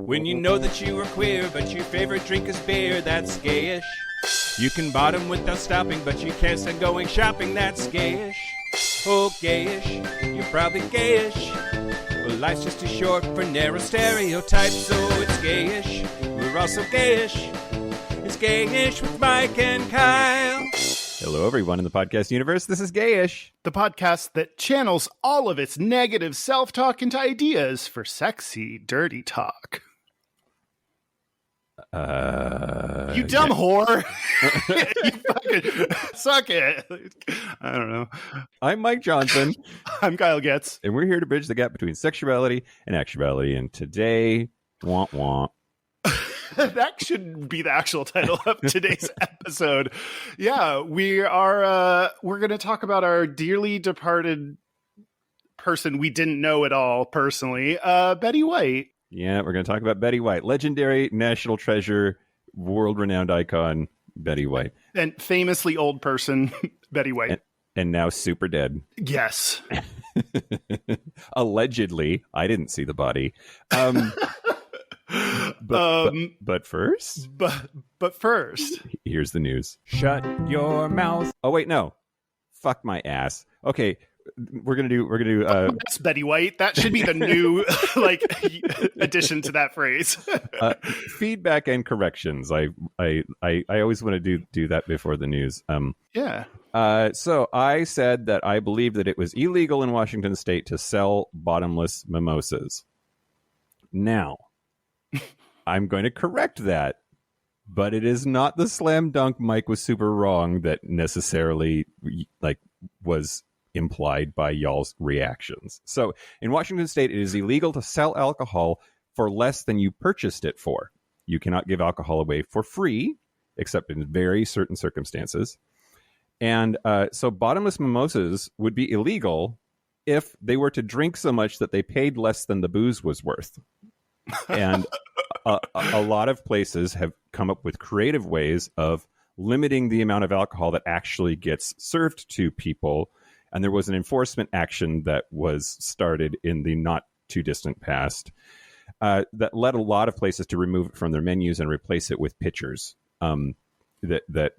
When you know that you are queer, but your favorite drink is beer, that's gayish. You can bottom without stopping, but you can't stand going shopping, that's gayish. Oh, gayish, you're probably gayish. Well, life's just too short for narrow stereotypes, so it's gayish. We're also gayish. It's Gayish with Mike and Kyle. Hello, everyone in the podcast universe. This is Gayish, the podcast that channels all of its negative self-talk into ideas for sexy, dirty talk. You dumb whore. You fucking suck it. I don't know. I'm Mike Johnson. I'm Kyle Getz. And we're here to bridge the gap between sexuality and actuality. And today, womp womp. That should be the actual title of today's episode. Yeah, we're going to talk about our dearly departed person we didn't know at all personally, Betty White. Yeah, we're going to talk about Betty White, legendary national treasure, world-renowned icon, Betty White. And famously old person, Betty White. And now super dead. Yes. Allegedly. I didn't see the body. But first, here's the news. Shut your mouth. Oh wait, no, fuck my ass. Okay, we're gonna do. That's Betty White. That should be the new addition to that phrase. Feedback and corrections. I always want to do that before the news. Yeah. So I said that I believe that it was illegal in Washington State to sell bottomless mimosas. Now, I'm going to correct that, but it is not the slam dunk Mike was super wrong that necessarily was implied by y'all's reactions. So in Washington State, it is illegal to sell alcohol for less than you purchased it for. You cannot give alcohol away for free, except in very certain circumstances. And so bottomless mimosas would be illegal if they were to drink so much that they paid less than the booze was worth. And a lot of places have come up with creative ways of limiting the amount of alcohol that actually gets served to people. And there was an enforcement action that was started in the not too distant past that led a lot of places to remove it from their menus and replace it with pitchers that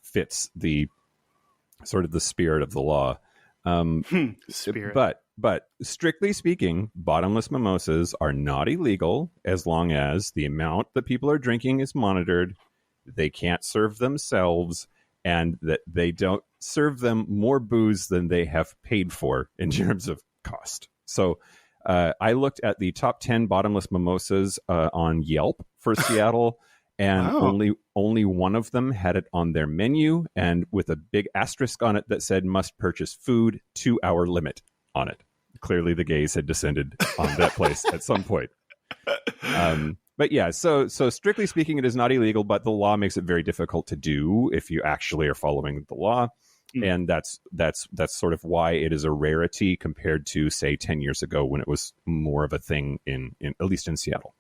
fits the sort of the spirit of the law. Spirit. But strictly speaking, bottomless mimosas are not illegal as long as the amount that people are drinking is monitored, they can't serve themselves, and that they don't serve them more booze than they have paid for in terms of cost. So I looked at the top 10 bottomless mimosas on Yelp for Seattle, and wow. only one of them had it on their menu, and with a big asterisk on it that said must purchase food, 2-hour limit on it. Clearly the gays had descended on that place at some point. But yeah, so strictly speaking, it is not illegal, but the law makes it very difficult to do if you actually are following the law. And that's sort of why it is a rarity compared to, say, 10 years ago when it was more of a thing in at least in Seattle.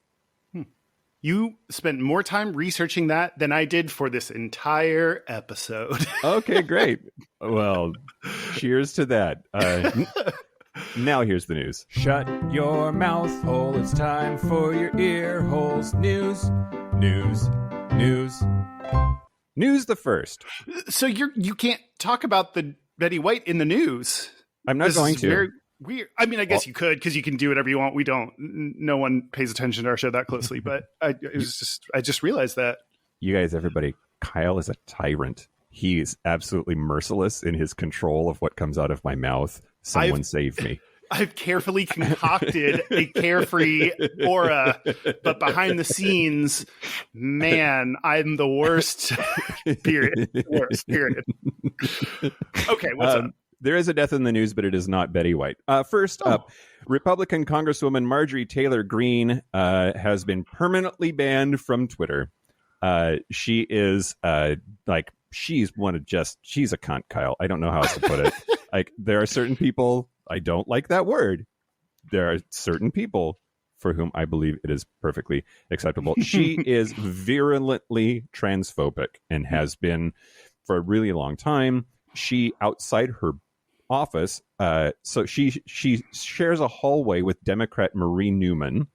You spent more time researching that than I did for this entire episode. Okay, great. Well, cheers to that. Now here's the news. Shut your mouth hole. It's time for your ear holes. News the first. So you can't talk about the Betty White in the news. I'm not going to. Very weird. I mean, I guess you could, because you can do whatever you want. We don't. No one pays attention to our show that closely. But I just realized that. You guys, everybody, Kyle is a tyrant. He is absolutely merciless in his control of what comes out of my mouth. Someone save me. I've carefully concocted a carefree aura, but behind the scenes, man, I'm the worst. Period. Worst. Period. Okay, what's up? There is a death in the news, but it is not Betty White. First up, Republican Congresswoman Marjorie Taylor Greene has been permanently banned from Twitter. She is she's a cunt, Kyle. I don't know how else to put it. There are certain people, I don't like that word. There are certain people for whom I believe it is perfectly acceptable. She is virulently transphobic and has been for a really long time. She, outside her office, so she shares a hallway with Democrat Marie Newman,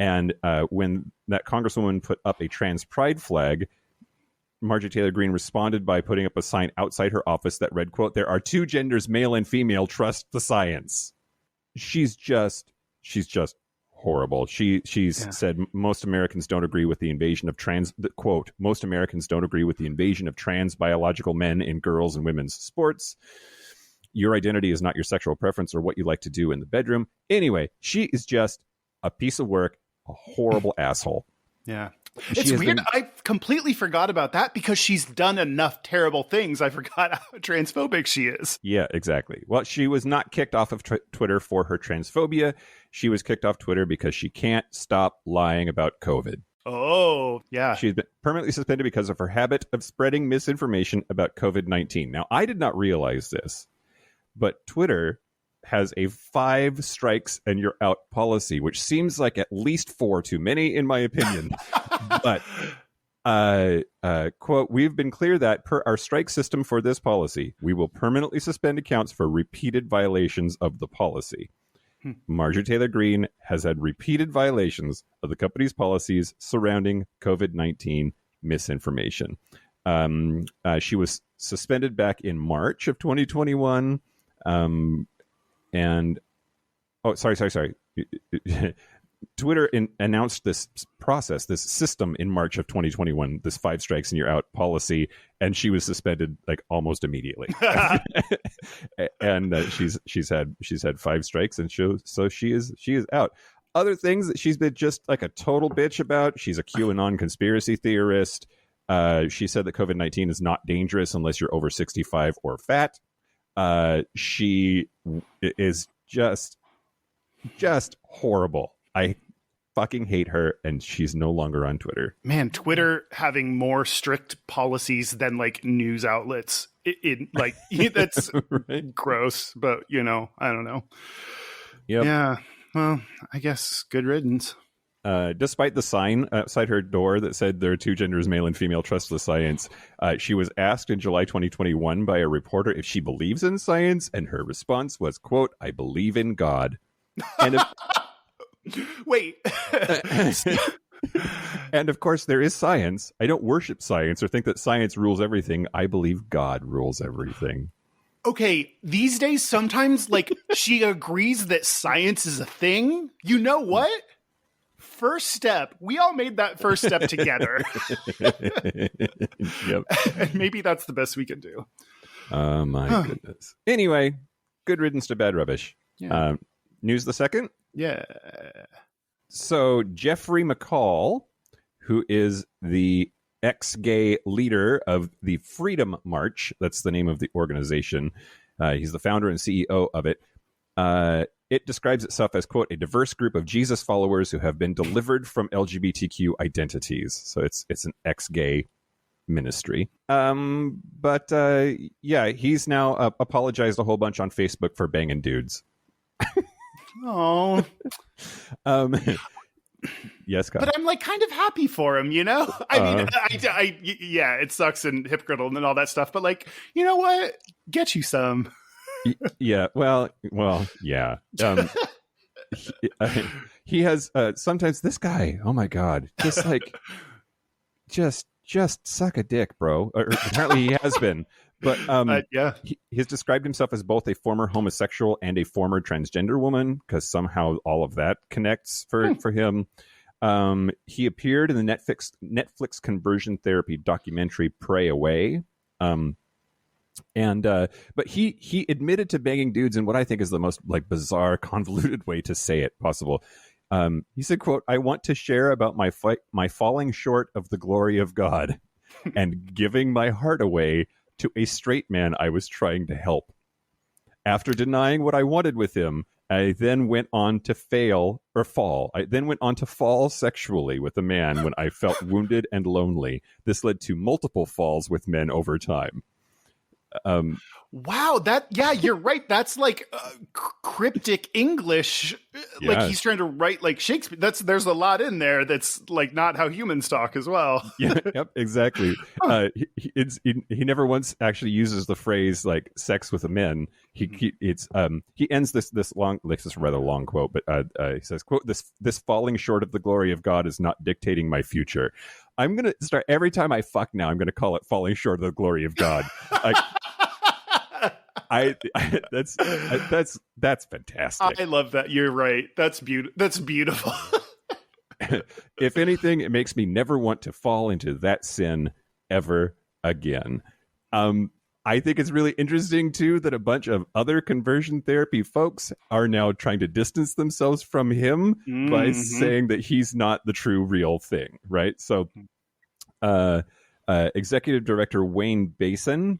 And when that congresswoman put up a trans pride flag, Marjorie Taylor Greene responded by putting up a sign outside her office that read, quote, "There are two genders, male and female. Trust the science." She's just horrible. She's said most Americans don't agree with the invasion of quote, "Most Americans don't agree with the invasion of trans biological men in girls' and women's sports. Your identity is not your sexual preference or what you like to do in the bedroom." Anyway, she is just a piece of work, a horrible asshole. Yeah. It's weird. I completely forgot about that because she's done enough terrible things. I forgot how transphobic she is. Yeah, exactly. Well, she was not kicked off of Twitter for her transphobia. She was kicked off Twitter because she can't stop lying about COVID. Oh, yeah. She's been permanently suspended because of her habit of spreading misinformation about COVID-19. Now, I did not realize this, but Twitter has a 5 strikes and you're out policy, which seems like at least 4 too many, in my opinion. But, quote, "We've been clear that per our strike system for this policy, we will permanently suspend accounts for repeated violations of the policy." Marjorie Taylor Greene has had repeated violations of the company's policies surrounding COVID-19 misinformation. She was suspended back in March of 2021. And sorry. Twitter announced this process, this system in March of 2021, this 5 strikes and you're out policy, and she was suspended like almost immediately. And she's had 5 strikes, and so she is out. Other things that she's been just like a total bitch about: she's a QAnon conspiracy theorist. She said that COVID-19 is not dangerous unless you're over 65 or fat. She is just horrible. I fucking hate her, and she's no longer on Twitter. Man, Twitter having more strict policies than like news outlets. Like that's right? Gross, but I don't know. Yep. Yeah. Well, I guess good riddance. Despite the sign outside her door that said there are two genders, male and female, trust the science, she was asked in July 2021 by a reporter if she believes in science, and her response was, quote, "I believe in God." And wait. And of course, there is science. I don't worship science or think that science rules everything. I believe God rules everything. Okay, these days, sometimes, like, she agrees that science is a thing. You know what? First step. We all made that first step together. Yep. And maybe that's the best we can do. Oh, my goodness. Anyway, good riddance to bad rubbish. Yeah. News the second? Yeah. So Jeffrey Mccall, who is the ex-gay leader of the Freedom March, that's the name of the organization. He's the founder and CEO of it. It describes itself as, quote, "a diverse group of Jesus followers who have been delivered from LGBTQ identities." So it's an ex-gay ministry. But he's now apologized a whole bunch on Facebook for banging dudes. Oh. Yes, Kyle. But I'm like kind of happy for him, I mean, yeah, it sucks and hypocritical and all that stuff, but like, you know what? Get you some. Yeah. Well, yeah. He has sometimes this guy. Oh my God! Just like, just suck a dick, bro. Or apparently he has been. But yeah, he's described himself as both a former homosexual and a former transgender woman, because somehow all of that connects for him. He appeared in the Netflix conversion therapy documentary "Pray Away." But he admitted to banging dudes in what I think is the most like bizarre, convoluted way to say it possible. He said, quote, "I want to share about my falling short of the glory of God and giving my heart away to a straight man I was trying to help. After denying what I wanted with him, I then went on to fall sexually with a man when I felt wounded and lonely. This led to multiple falls with men over time." Wow, you're right. That's like cryptic English. Like Yes. he's trying to write like Shakespeare. There's a lot in there that's like not how humans talk as well. Yeah, yep, exactly. He never once actually uses the phrase like "sex with a men." He ends this long, like this rather long quote, but he says, "quote this falling short of the glory of God is not dictating my future." I'm gonna start every time I fuck now. I'm gonna call it falling short of the glory of God. That's fantastic. I love that. You're right. That's beautiful. If anything, it makes me never want to fall into that sin ever again. I think it's really interesting, too, that a bunch of other conversion therapy folks are now trying to distance themselves from him by saying that he's not the true real thing, right? So Executive Director Wayne Besson,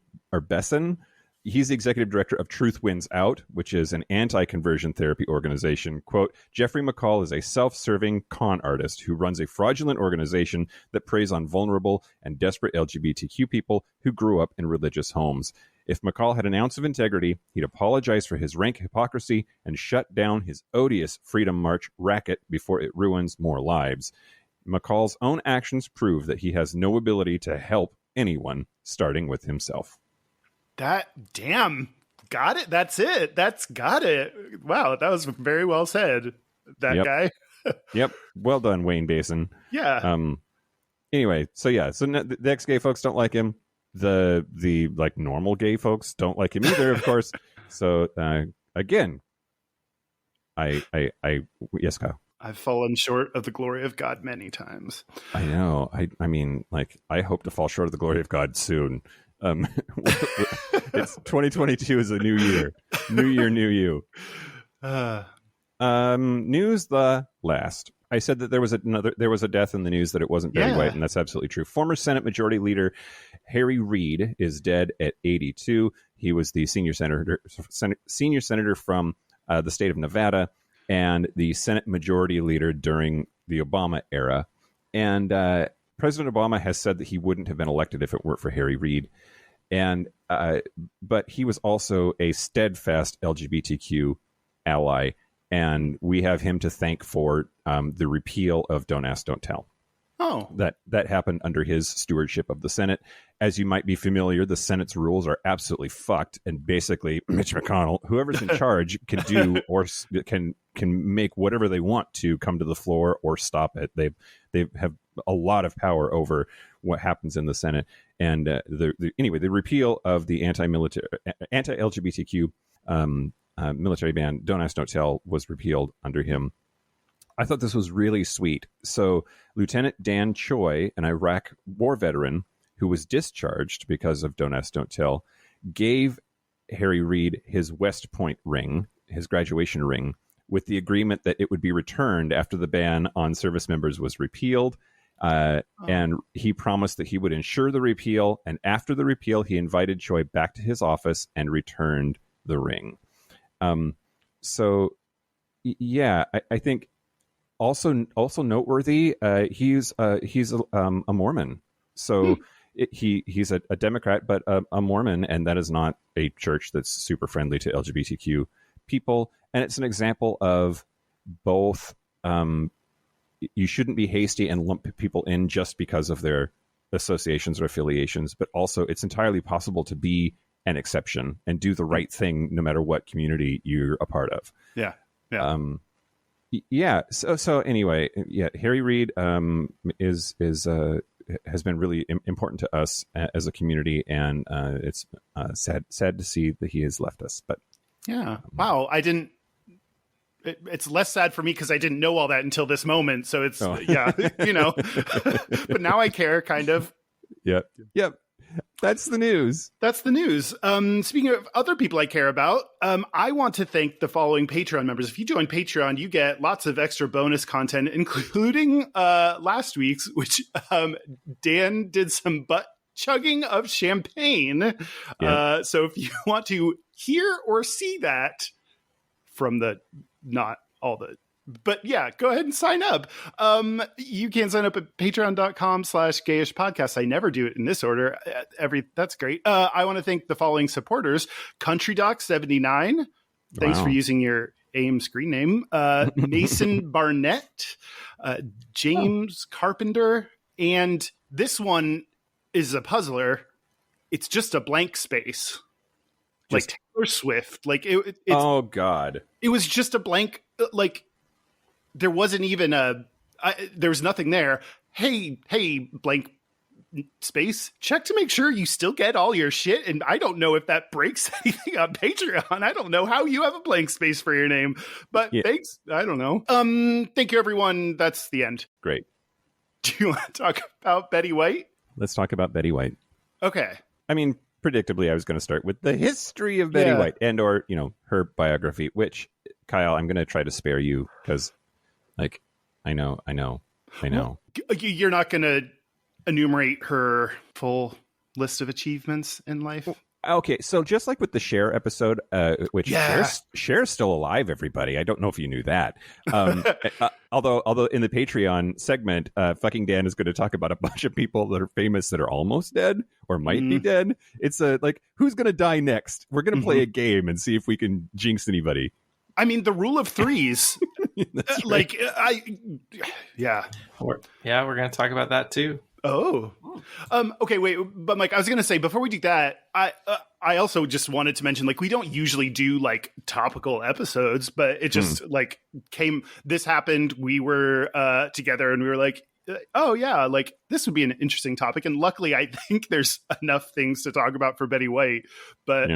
he's the executive director of Truth Wins Out, which is an anti-conversion therapy organization. Quote, Jeffrey Mccall is a self-serving con artist who runs a fraudulent organization that preys on vulnerable and desperate LGBTQ people who grew up in religious homes. If Mccall had an ounce of integrity, he'd apologize for his rank hypocrisy and shut down his odious Freedom March racket before it ruins more lives. McCall's own actions prove that he has no ability to help anyone, starting with himself. Got it. That's it. Got it. Wow, that was very well said. That guy. Yep. Well done, Wayne Besson. Yeah. Anyway, so the ex-gay folks don't like him. The like normal gay folks don't like him either, of course. So again, yes, Kyle. I've fallen short of the glory of God many times. I know. I mean, like, I hope to fall short of the glory of God soon. It's 2022 is a new year. New year, new you. News the last. I said that there was a death in the news that it wasn't Barry White, and that's absolutely true. Former Senate Majority Leader Harry Reid is dead at 82. He was the senior senator from the state of Nevada and the Senate Majority Leader during the Obama era. And President Obama has said that he wouldn't have been elected if it weren't for Harry Reid. And but he was also a steadfast LGBTQ ally, and we have him to thank for the repeal of Don't Ask, Don't Tell. Oh, that happened under his stewardship of the Senate. As you might be familiar, the Senate's rules are absolutely fucked, and basically Mitch McConnell, whoever's in charge, can do or can make whatever they want to come to the floor or stop it. They have a lot of power over what happens in the Senate. And the repeal of the anti-LGBTQ military ban, Don't Ask, Don't Tell, was repealed under him. I thought this was really sweet. So Lieutenant Dan Choi, an Iraq war veteran who was discharged because of Don't Ask, Don't Tell, gave Harry Reid his West Point ring, his graduation ring, with the agreement that it would be returned after the ban on service members was repealed. And he promised that he would ensure the repeal. And after the repeal, he invited Choi back to his office and returned the ring. I think also noteworthy, he's a Mormon. So he's a Democrat, but a Mormon, and that is not a church that's super friendly to LGBTQ people. And it's an example of both. You shouldn't be hasty and lump people in just because of their associations or affiliations, but also it's entirely possible to be an exception and do the right thing no matter what community you're a part of. Yeah. So anyway, Harry Reid has been really important to us as a community, and it's sad to see that he has left us. But wow, I didn't. It's less sad for me because I didn't know all that until this moment. So it's but now I care, kind of. Yep. That's the news. Speaking of other people I care about, I want to thank the following Patreon members. If you join Patreon, you get lots of extra bonus content, including last week's, which Dan did some butt chugging of champagne. Yep. So if you want to hear or see that from the not all the But yeah, go ahead and sign up. You can sign up at patreon.com/gayish podcast. I never do it in this order. That's great. I want to thank the following supporters: Country Doc 79. Thanks for using your AIM screen name. Mason Barnett, James Carpenter, and this one is a puzzler. It's just a blank space. Like Taylor Swift. Like it's, oh God. It was just a blank, like there wasn't even there was nothing there. Hey, blank space, check to make sure you still get all your shit. And I don't know if that breaks anything on Patreon. I don't know how you have a blank space for your name, but thanks. I don't know. Thank you, everyone. That's the end. Great. Do you want to talk about Betty White? Let's talk about Betty White. Okay. I mean, predictably, I was going to start with the history of Betty White and or, her biography, which, Kyle, I'm going to try to spare you because, like, I know. Well, you're not going to enumerate her full list of achievements in life? Okay, so just like with the Cher episode, which Cher's still alive, everybody. I don't know if you knew that. Although in the Patreon segment, fucking Dan is going to talk about a bunch of people that are famous that are almost dead or might be dead. It's like, who's going to die next? We're going to play a game and see if we can jinx anybody. I mean, the rule of threes. Like, we're going to talk about that too. Oh, okay. Wait, but Mike, I was going to say before we do that, I also just wanted to mention, like, we don't usually do like topical episodes, but it just like this happened. We were together and we were like, oh yeah, like this would be an interesting topic. And luckily I think there's enough things to talk about for Betty White, but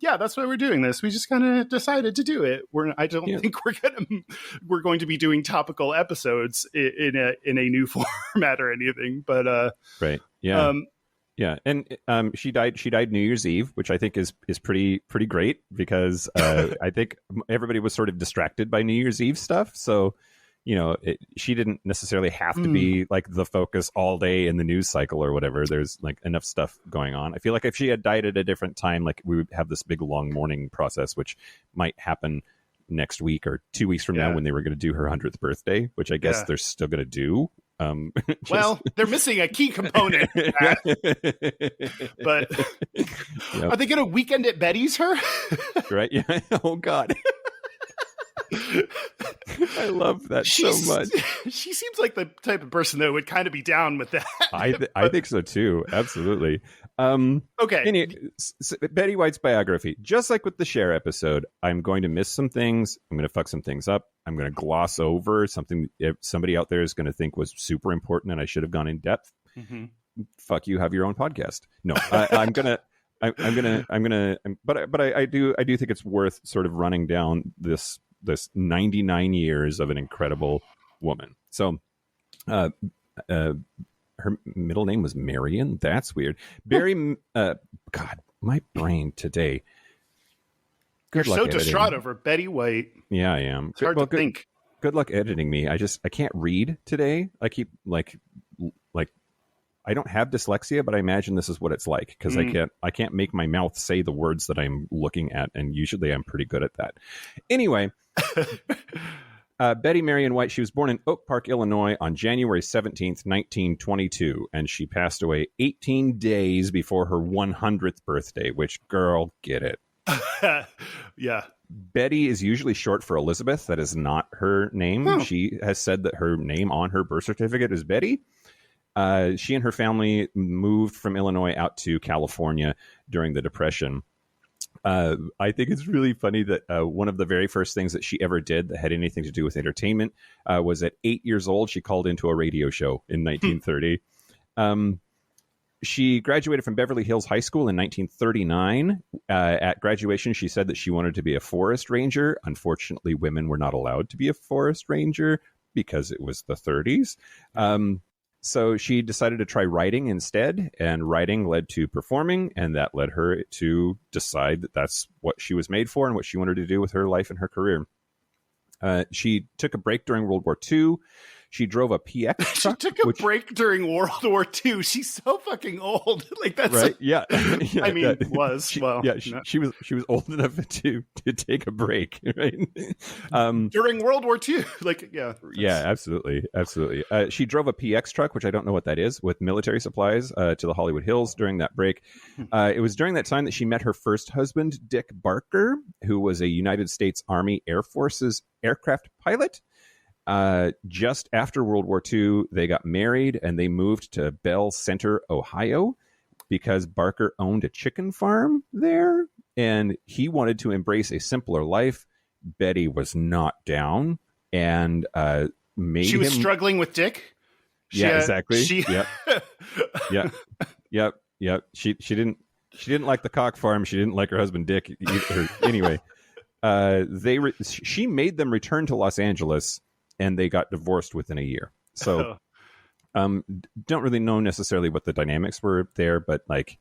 that's why we're doing this. We just kind of decided to do it. I don't think we're going to be doing topical episodes in a new format or anything, but right. Yeah. Yeah, and she died New Year's Eve, which I think is pretty great because I think everybody was sort of distracted by New Year's Eve stuff. So, she didn't necessarily have to be like the focus all day in the news cycle or whatever. There's like enough stuff going on. I feel like if she had died at a different time, like we would have this big long mourning process, which might happen next week or 2 weeks from now when they were going to do her 100th birthday, which I guess they're still going to do. Well, they're missing a key component. But are they going to Weekend at Betty's her? Right? Yeah. Oh God. I love that so much. She seems like the type of person that would kind of be down with that. I think so too. Absolutely. Okay. Anyway, Betty White's biography, just like with the Cher episode, I'm going to miss some things. I'm going to fuck some things up. I'm going to gloss over something somebody out there is going to think was super important and I should have gone in depth. Mm-hmm. Fuck you. Have your own podcast. No, I'm gonna. But I do think it's worth sort of running down this 99 years of an incredible woman. So, her middle name was Marion. That's weird. God, my brain today. You're so distraught over Betty White. Yeah, I am. It's hard to think. Good luck editing me. I can't read today. I keep like I don't have dyslexia, but I imagine this is what it's like because I can't make my mouth say the words that I'm looking at, and usually I'm pretty good at that. Anyway, Betty Marion White, she was born in Oak Park, Illinois on January 17th, 1922, and she passed away 18 days before her 100th birthday, which, girl, get it. Yeah. Betty is usually short for Elizabeth. That is not her name. Oh. She has said that her name on her birth certificate is Betty. She and her family moved from Illinois out to California during the Depression. I think it's really funny that one of the very first things that she ever did that had anything to do with entertainment was at 8 years old. She called into a radio show in 1930. She graduated from Beverly Hills High School in 1939. At graduation, she said that she wanted to be a forest ranger. Unfortunately, women were not allowed to be a forest ranger because it was the 30s. So she decided to try writing instead, and writing led to performing, and that led her to decide that that's what she was made for and what she wanted to do with her life and her career. She took a break during World War II. She drove a PX She truck. took a break during World War II. She's so fucking old. Like that's right. Yeah. Yeah. I mean, she was old enough to take a break. Right. During World War II. Like, yeah. Yeah, absolutely. Absolutely. She drove a PX truck, which I don't know what that is, with military supplies to the Hollywood Hills during that break. It was during that time that she met her first husband, Dick Barker, who was a United States Army Air Force's aircraft pilot. Just after World War II, they got married and they moved to Bell Center, Ohio, because Barker owned a chicken farm there and he wanted to embrace a simpler life. Betty was not down and she was struggling with Dick. Exactly. Yep. She didn't like the cock farm. She didn't like her husband Dick either. Anyway, she made them return to Los Angeles, and they got divorced within a year. So, don't really know necessarily what the dynamics were there, but like,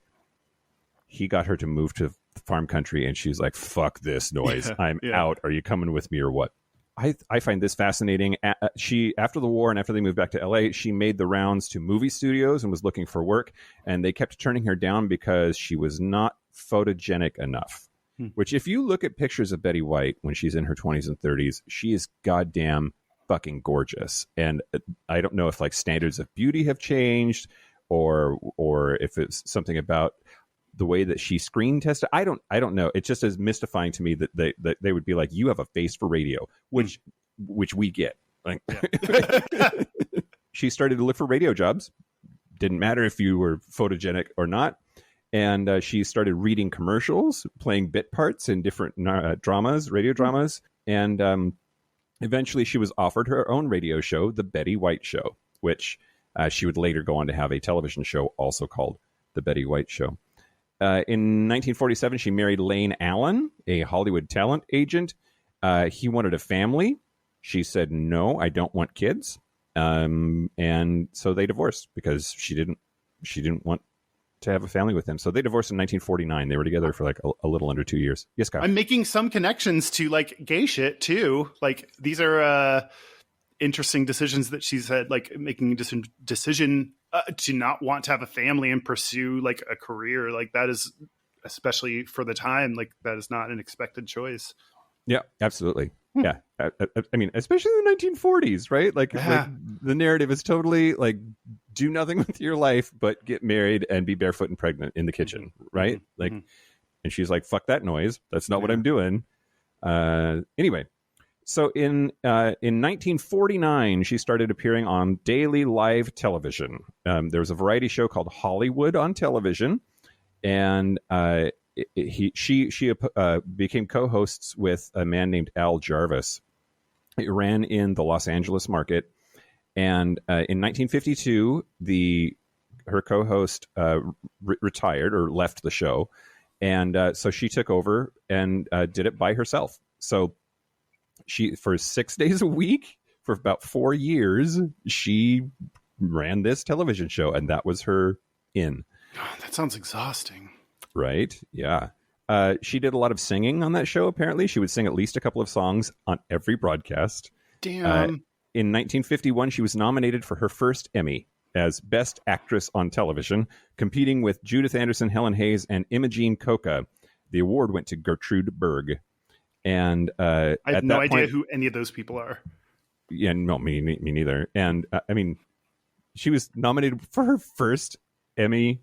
he got her to move to farm country, and she's like, "Fuck this noise! I'm out. Are you coming with me or what?" I find this fascinating. She, after the war and after they moved back to LA, she made the rounds to movie studios and was looking for work, and they kept turning her down because she was not photogenic enough. Which, if you look at pictures of Betty White when she's in her 20s and 30s, she is goddamn fucking gorgeous. And I don't know if like standards of beauty have changed or if it's something about the way that she screen tested. I don't know. It just is mystifying to me that they would be like, you have a face for radio, which we get. Like, she started to look for radio jobs. Didn't matter if you were photogenic or not. And she started reading commercials, playing bit parts in different dramas, radio dramas. And eventually she was offered her own radio show, The Betty White Show, which she would later go on to have a television show also called The Betty White Show. In 1947, she married Lane Allen, a Hollywood talent agent. He wanted a family. She said, no, I don't want kids. And so they divorced because she didn't want to have a family with him. So they divorced in 1949. They were together for like a little under 2 years. Yes, Kyle. I'm making some connections to like gay shit too. Like these are interesting decisions that she's had, like making a decision to not want to have a family and pursue like a career. Like that is, especially for the time, like that is not an expected choice. Yeah, absolutely. Yeah. I mean, especially in the 1940s, right? Like the narrative is totally like, do nothing with your life, but get married and be barefoot and pregnant in the kitchen, right? Like, and she's like, fuck that noise. That's not what I'm doing. Anyway, so in 1949, she started appearing on daily live television. There was a variety show called Hollywood on television, and she became co-hosts with a man named Al Jarvis. It ran in the Los Angeles market, and in 1952, her co-host retired or left the show, and so she took over and did it by herself. So she, for 6 days a week for about 4 years, she ran this television show, and that was her in. Oh, that sounds exhausting. Right. Yeah. She did a lot of singing on that show. Apparently, she would sing at least a couple of songs on every broadcast. Damn. In 1951, she was nominated for her first Emmy as Best Actress on Television, competing with Judith Anderson, Helen Hayes, and Imogene Coca. The award went to Gertrude Berg. And I have no idea who any of those people are. Yeah, no, me neither. And I mean, she was nominated for her first Emmy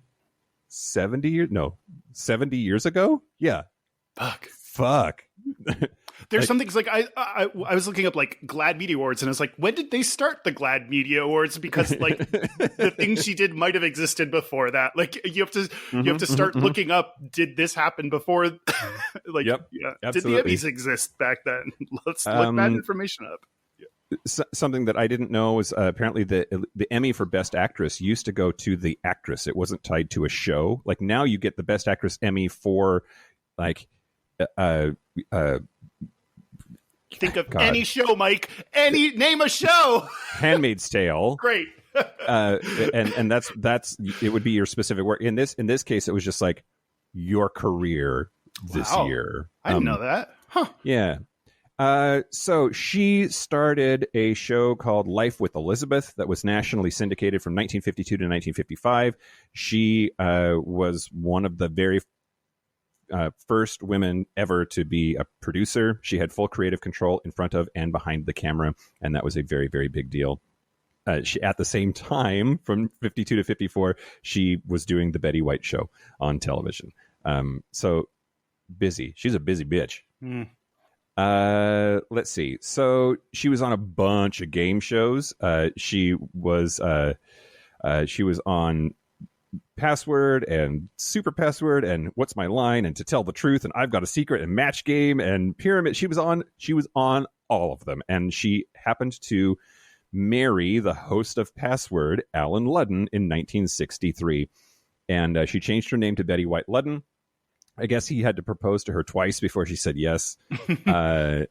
70 years ago. Yeah. Fuck. There's like, something like I was looking up like GLAAD Media Awards, and I was like, when did they start the GLAAD Media Awards? Because like the things she did might have existed before that. Like you have to start looking up. Did this happen before? Like, yep, yeah. absolutely. Did the Emmys exist back then? Let's look that information up. Something that I didn't know was apparently the Emmy for Best Actress used to go to the actress. It wasn't tied to a show. Like now you get the Best Actress Emmy for like think of any show, Mike. Name a show. Handmaid's Tale. Great. And that's it would be your specific work. In this case, it was just like your career this year. I didn't know that. Huh. Yeah. So she started a show called Life with Elizabeth that was nationally syndicated from 1952 to 1955. She was one of the very first women ever to be a producer. She had full creative control in front of and behind the camera, and that was a very, very big deal. She, at the same time, from 52 to 54, she was doing the Betty White show on television. So busy. She's a busy bitch. Mm. Let's see. So she was on a bunch of game shows. She was on Password and Super Password and What's My Line and To Tell the Truth and I've Got a Secret and Match Game and Pyramid. She was on all of them, and she happened to marry the host of Password, Alan Ludden, in 1963, and she changed her name to Betty White Ludden. I guess he had to propose to her twice before she said yes. And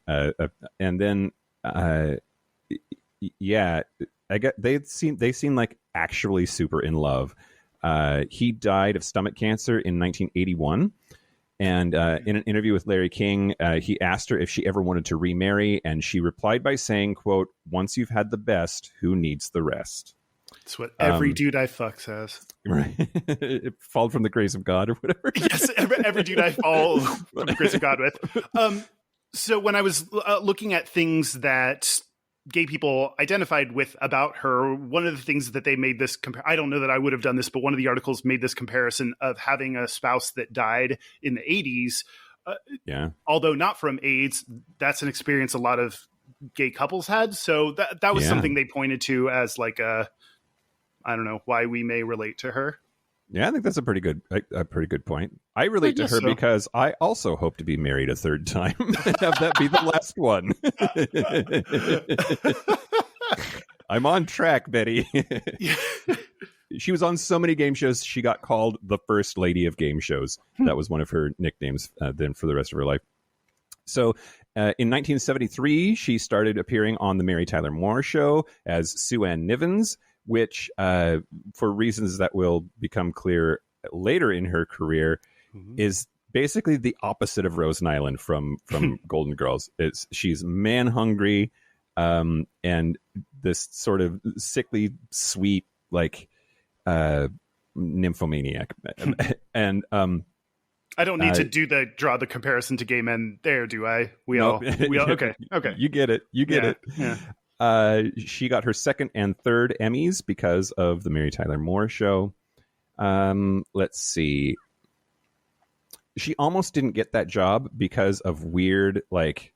then, yeah, I get they seem like actually super in love. He died of stomach cancer in 1981. And in an interview with Larry King, he asked her if she ever wanted to remarry, and she replied by saying, quote, "Once you've had the best, who needs the rest?" It's what every dude I fuck says. Right. It fall from the grace of God or whatever. Yes, every dude I fall from the grace of God with. So when I was looking at things that gay people identified with about her, one of the things that they made this I don't know that I would have done this, but one of the articles made this comparison of having a spouse that died in the 80s. Yeah. Although not from AIDS, that's an experience a lot of gay couples had. So that was something they pointed to as like I don't know, why we may relate to her. Yeah, I think that's a pretty good point. I relate to her because I also hope to be married a third time and have that be the last one. I'm on track, Betty. She was on so many game shows, she got called the First Lady of Game Shows. That was one of her nicknames then for the rest of her life. So in 1973, she started appearing on the Mary Tyler Moore Show as Sue Ann Nivens, which, for reasons that will become clear later in her career, is basically the opposite of Rose Nyland from Golden Girls. She's man hungry, and this sort of sickly, sweet, like nymphomaniac. And I don't need to draw the comparison to gay men there, do I? We all okay. You get it. Yeah. She got her second and third Emmys because of the Mary Tyler Moore Show. Let's see. She almost didn't get that job because of weird, like,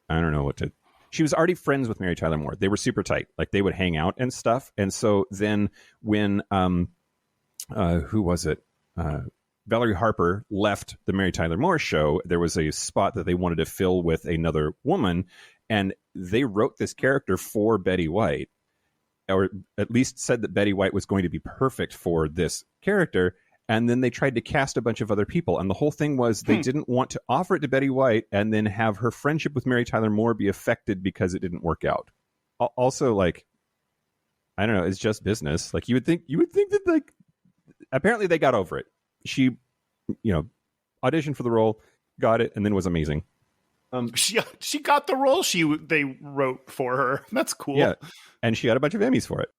I don't know what to... She was already friends with Mary Tyler Moore. They were super tight. Like, they would hang out and stuff. And so then when, who was it? Valerie Harper left the Mary Tyler Moore Show, there was a spot that they wanted to fill with another woman, and they wrote this character for Betty White, or at least said that Betty White was going to be perfect for this character. And then they tried to cast a bunch of other people. And the whole thing was they didn't want to offer it to Betty White and then have her friendship with Mary Tyler Moore be affected because it didn't work out. Also, like, I don't know, it's just business. Like, you would think that, like, apparently they got over it. She, auditioned for the role, got it, and then was amazing. She got the role they wrote for her. That's cool. Yeah, and she got a bunch of Emmys for it.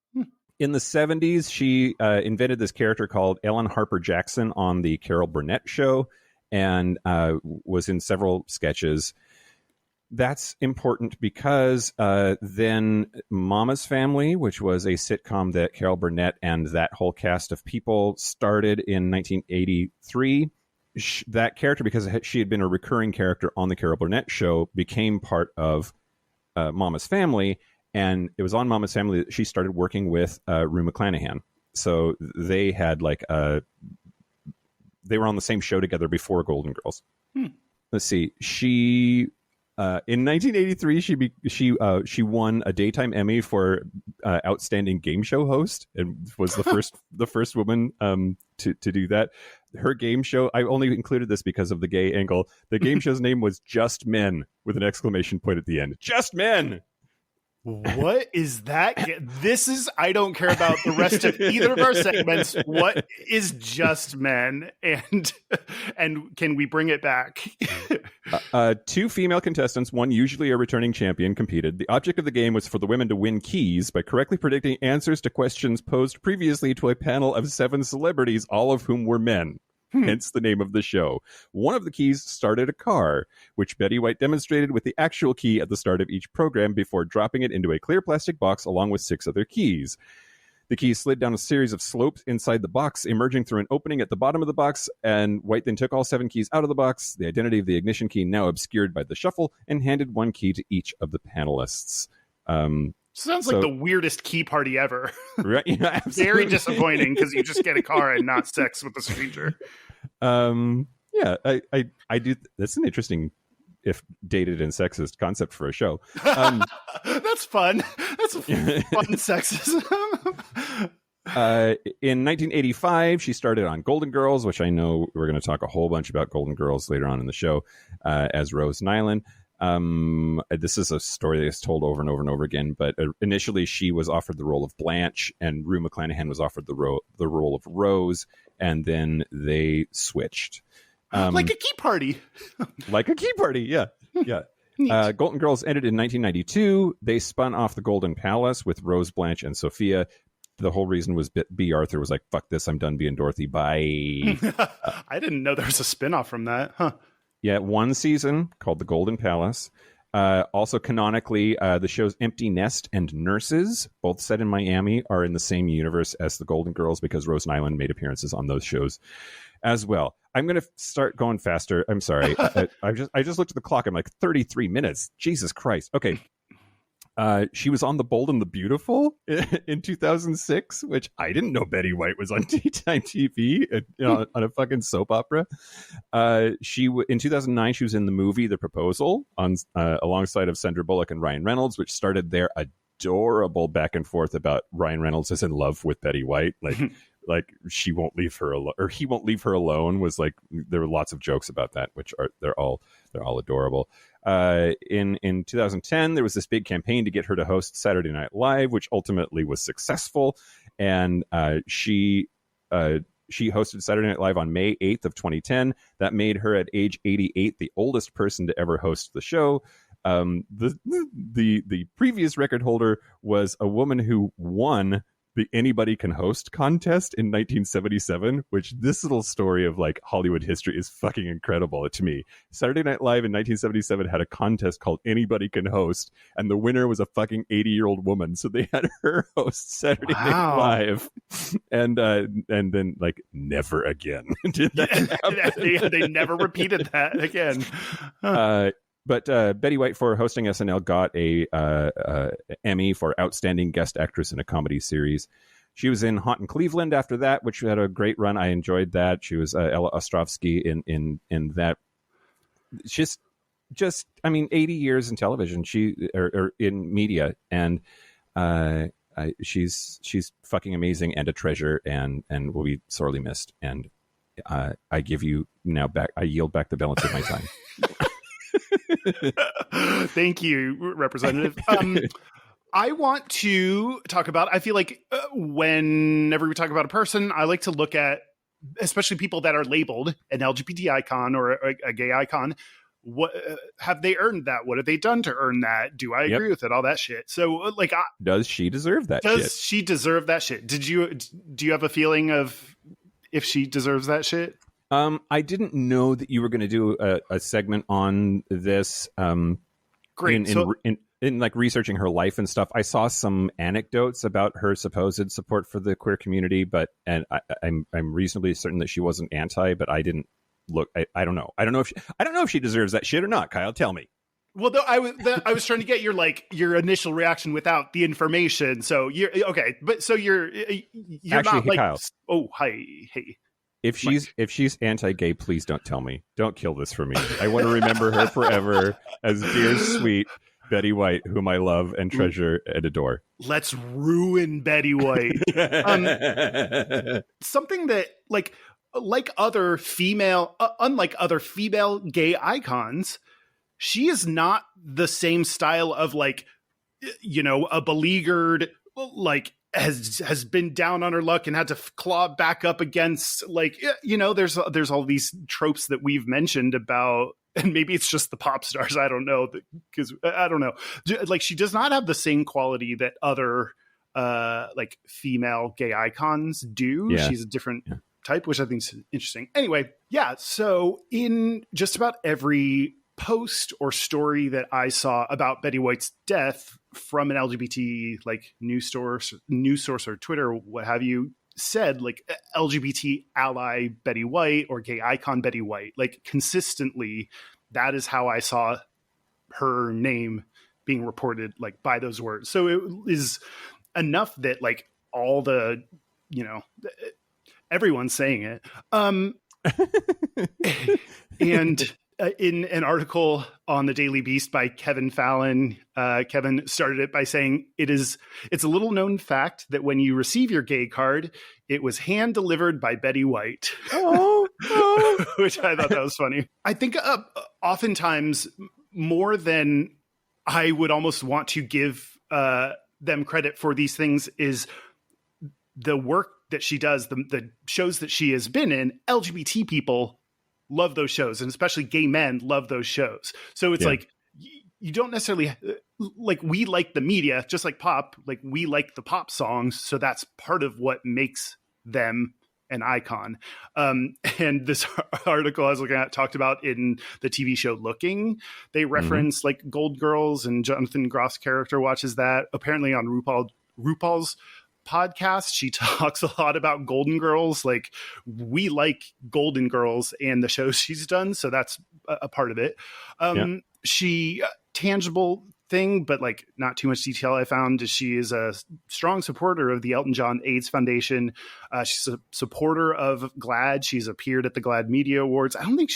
In the 70s, she invented this character called Ellen Harper Jackson on the Carol Burnett Show, and was in several sketches. That's important because then Mama's Family, which was a sitcom that Carol Burnett and that whole cast of people started in 1983, that character, because she had been a recurring character on the Carol Burnett Show, became part of Mama's Family. And it was on Mama's Family that she started working with Rue McClanahan. So they had they were on the same show together before Golden Girls. Let's see. She in 1983 she won a daytime Emmy for outstanding game show host, and was the first woman to do that. Her game show, I only included this because of the gay angle. The game show's name was Just Men with an exclamation point at the end. Just Men. What is that? This is, I don't care about the rest of either of our segments. What is Just Men? And can we bring it back? 2 female contestants, one usually a returning champion, competed. The object of the game was for the women to win keys by correctly predicting answers to questions posed previously to a panel of 7 celebrities, all of whom were men. Hence the name of the show. One of the keys started a car, which Betty White demonstrated with the actual key at the start of each program before dropping it into a clear plastic box along with 6 other keys. The keys slid down a series of slopes inside the box, emerging through an opening at the bottom of the box, and White then took all 7 keys out of the box, the identity of the ignition key now obscured by the shuffle, and handed 1 key to each of the panelists. Sounds like the weirdest key party ever. Right? Yeah, very disappointing because you just get a car and not sex with a stranger. Yeah, I do. That's an interesting, if dated and sexist, concept for a show. That's fun. That's fun sexism. In 1985, she started on Golden Girls, which I know we're going to talk a whole bunch about Golden Girls later on in the show, as Rose Nyland. This is a story that's told over and over and over again, but initially she was offered the role of Blanche and Rue McClanahan was offered the role of Rose, and then they switched. Like a key party. Like a key party, yeah. Yeah. Golden Girls ended in 1992. They spun off the Golden Palace with Rose, Blanche, and Sophia. The whole reason was B. Arthur was like, fuck this, I'm done being Dorothy, bye. I didn't know there was a spinoff from that, huh? Yeah, 1 season called The Golden Palace. Also, canonically, the shows Empty Nest and Nurses, both set in Miami, are in the same universe as The Golden Girls because Rose Nyland made appearances on those shows as well. I'm going to start going faster. I'm sorry. I just looked at the clock. I'm like 33 minutes. Jesus Christ. Okay. She was on The Bold and the Beautiful in 2006, which I didn't know Betty White was on daytime TV, on a fucking soap opera. In 2009, she was in the movie The Proposal alongside of Sandra Bullock and Ryan Reynolds, which started their adorable back and forth about Ryan Reynolds is in love with Betty White. Like she won't leave her alone, or he won't leave her alone. Was like, there were lots of jokes about that, which they're all adorable. In 2010, there was this big campaign to get her to host Saturday Night Live, which ultimately was successful, and she hosted Saturday Night Live on May 8th of 2010. That made her, at age 88, the oldest person to ever host the show. The previous record holder was a woman who won the Anybody Can Host contest in 1977, which this little story of like Hollywood history is fucking incredible to me. Saturday Night Live in 1977 had a contest called Anybody Can Host, and the winner was a fucking 80-year-old woman. So they had her host Saturday Night Live, and then like never again did that happen. They never repeated that again. But Betty White, for hosting SNL, got a Emmy for Outstanding Guest Actress in a Comedy Series. She was in Hot in Cleveland after that, which had a great run. I enjoyed that. She was Ella Ostrovsky in that. Just 80 years in television. Or in media, and she's fucking amazing and a treasure, and will be sorely missed. And I give you now back. I yield back the balance of my time. Thank you, Representative. I want to talk about, I feel like whenever we talk about a person, I like to look at, especially people that are labeled an LGBT icon or a gay icon. What have they earned that? What have they done to earn that? Do I agree with it? All that shit. So like, does she deserve that shit? Does she deserve that shit? Do you have a feeling of if she deserves that shit? I didn't know that you were going to do a segment on this. Great. In like researching her life and stuff, I saw some anecdotes about her supposed support for the queer community, I'm reasonably certain that she wasn't anti, but I didn't look. I don't know. I don't know if she deserves that shit or not. Kyle, tell me. Well, I was trying to get your initial reaction without the information. So you're okay, but so you're actually, not like, Kyle. Oh, hi, hey. If she's anti-gay, please don't tell me. Don't kill this for me. I want to remember her forever as dear, sweet Betty White, whom I love and treasure and adore. Let's ruin Betty White. Something that like other female, unlike other female gay icons, she is not the same style of like a beleaguered, like, has been down on her luck and had to claw back up against, like, there's all these tropes that we've mentioned about, and maybe it's just the pop stars, I don't know, because I don't know, like, she does not have the same quality that other like female gay icons do. She's a different type, which I think is interesting. Anyway, so in just about every post or story that I saw about Betty White's death from an LGBT like news source or Twitter or what have you, said like LGBT ally Betty White or gay icon Betty White. Like, consistently, that is how I saw her name being reported, like, by those words. So it is enough that, like, all the, everyone's saying it. And in an article on the Daily Beast by Kevin Fallon, Kevin started it by saying, it's a little known fact that when you receive your gay card, it was hand delivered by Betty White. Oh. Which I thought that was funny. I think oftentimes, more than I would almost want to give them credit for these things, is the work that she does, the shows that she has been in. LGBT people love those shows, and especially gay men love those shows. So it's like, you don't necessarily, like, we like the media, just like pop, like, we like the pop songs. So that's part of what makes them an icon. And this article I was looking at talked about in the TV show Looking, they reference like Gold Girls, and Jonathan Groff's character watches that. Apparently on RuPaul's podcast, she talks a lot about Golden Girls. Like, we like Golden Girls and the shows she's done, so that's a part of it. She tangible thing, but like not too much detail I found, is she is a strong supporter of the Elton John AIDS Foundation. She's a supporter of GLAAD. She's appeared at the GLAAD Media Awards. I don't think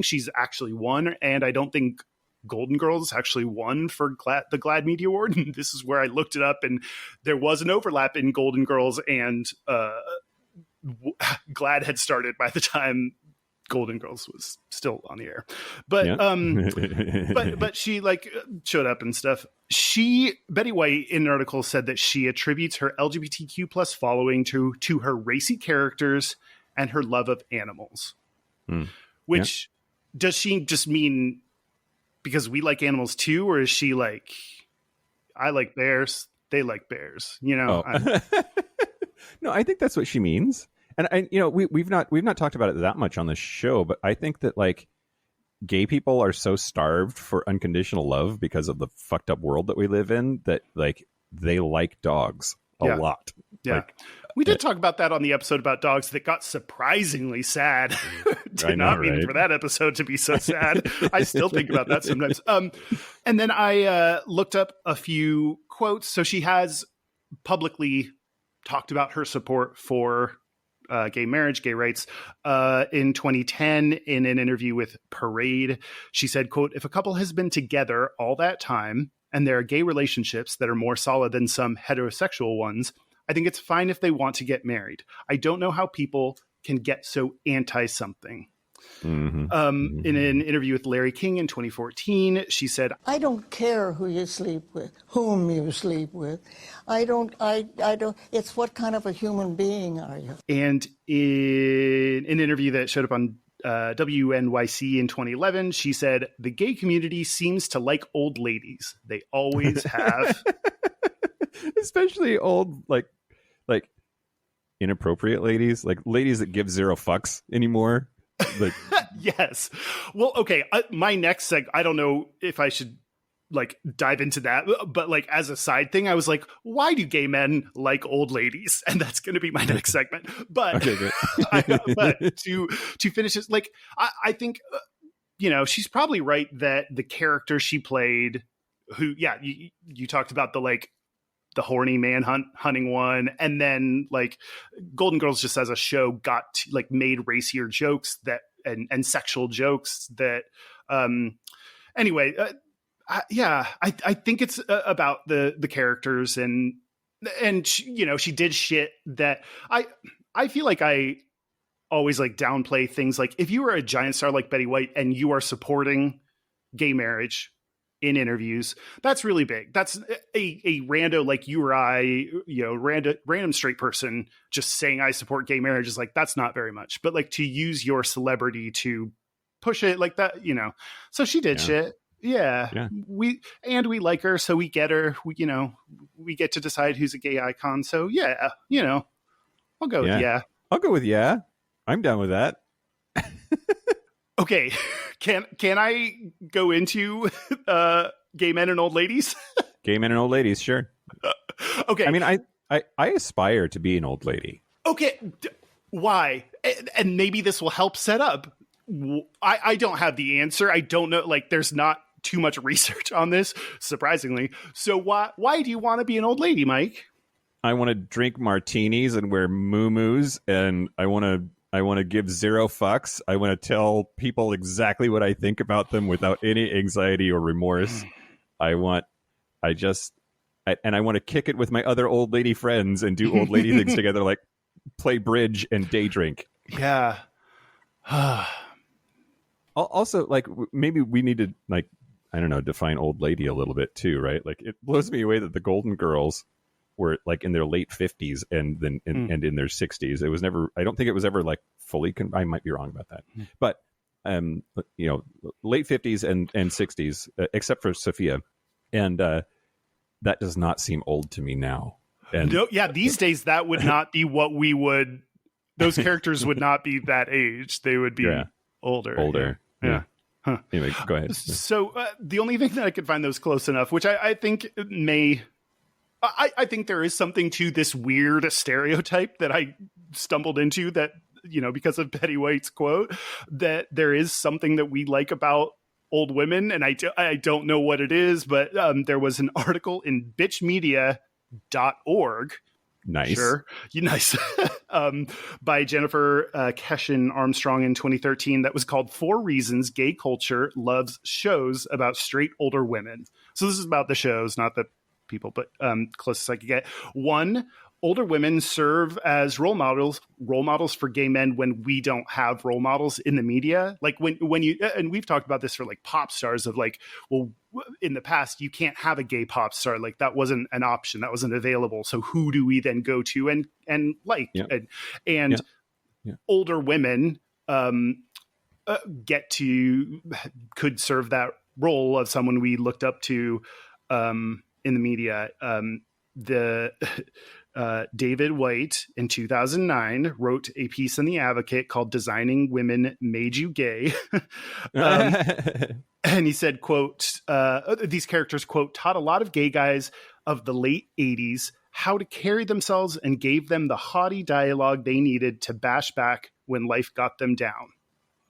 she's actually won, and I don't think Golden Girls actually won for the GLAAD Media Award. And this is where I looked it up, and there was an overlap in Golden Girls, and GLAAD had started by the time Golden Girls was still on the air. But but she like showed up and stuff. Betty White in an article said that she attributes her LGBTQ plus following to her racy characters and her love of animals. Which does she just mean because we like animals too, or is she like, I like bears, they like bears, No, I think that's what she means. And we've not talked about it that much on this show, but I think that like gay people are so starved for unconditional love because of the fucked up world that we live in, that like they like dogs a lot. Yeah. Like, we did talk about that on the episode about dogs that got surprisingly sad. Did not mean for that episode to be so sad. I still think about that sometimes. And then I looked up a few quotes. So she has publicly talked about her support for gay marriage, gay rights. In 2010, in an interview with Parade, she said, quote, "If a couple has been together all that time and there are gay relationships that are more solid than some heterosexual ones, I think it's fine if they want to get married. I don't know how people can get so anti something." In an interview with Larry King in 2014, she said, "I don't care who you sleep with, whom you sleep with. I don't, it's what kind of a human being are you?" And in an interview that showed up on WNYC in 2011, she said, "The gay community seems to like old ladies. They always have." Especially old, like inappropriate ladies, like ladies that give zero fucks anymore. Like, yes. Well, okay. My next I don't know if I should like dive into that, but like as a side thing, I was like, why do gay men like old ladies? And that's going to be my next segment. But, okay, but to finish this, like, I think, she's probably right that the character she played, who, you talked about the horny man hunting one, and then like Golden Girls just as a show made racier jokes and sexual jokes that anyway I think it's about the characters and she did shit that I feel like I always like downplay things. Like if you were a giant star like Betty White and you are supporting gay marriage, in interviews. That's really big. That's a rando like you or I, you know, random straight person just saying I support gay marriage is like, that's not very much. But like to use your celebrity to push it like that, you know. So she did shit. Yeah. We like her, so we get her. We, you know, we get to decide who's a gay icon. So yeah, you know, I'll go with yeah. I'll go with yeah. I'm down with that. Okay. Can I go into gay men and old ladies? Gay men and old ladies, sure. Okay. I mean, I aspire to be an old lady. Okay. Why? And maybe this will help set up. I don't have the answer. I don't know. Like, there's not too much research on this, surprisingly. So why do you want to be an old lady, Mike? I want to drink martinis and wear muumuus, and I want to give zero fucks. I want to tell people exactly what I think about them without any anxiety or remorse. I want to kick it with my other old lady friends and do old lady things together, like play bridge and day drink. Yeah. Also, like, maybe we need to, like, I don't know, define old lady a little bit too, right? Like, it blows me away that the Golden Girls were like in their late 50s and then and in their 60s. It was never, I don't think it was ever like fully, I might be wrong about that. But, you know, late 50s and 60s, except for Sophia. And that does not seem old to me now. And no, yeah, these days that would not be what we would, those characters would not be that age. They would be older. Yeah. Huh. Anyway, go ahead. So the only thing that I could find that was close enough, which I think may, I think there is something to this weird stereotype that I stumbled into that, you know, because of Betty White's quote, that there is something that we like about old women. And I don't know what it is, but there was an article in bitchmedia.org. Nice. Sure. Nice. By Jennifer Keshin Armstrong in 2013 that was called 4 Reasons Gay Culture Loves Shows About Straight Older Women. So this is about the shows, not the people, but closest I could get. 1, older women serve as role models for gay men when we don't have role models in the media. Like when you, and we've talked about this for like pop stars of like, well, in the past, you can't have a gay pop star. Like that wasn't an option. That wasn't available. So who do we then go to and like, and older women could serve that role of someone we looked up to in the media. David White in 2009 wrote a piece in The Advocate called Designing Women Made You Gay. And he said, quote, these characters, quote, taught a lot of gay guys of the late 80s how to carry themselves and gave them the haughty dialogue they needed to bash back when life got them down.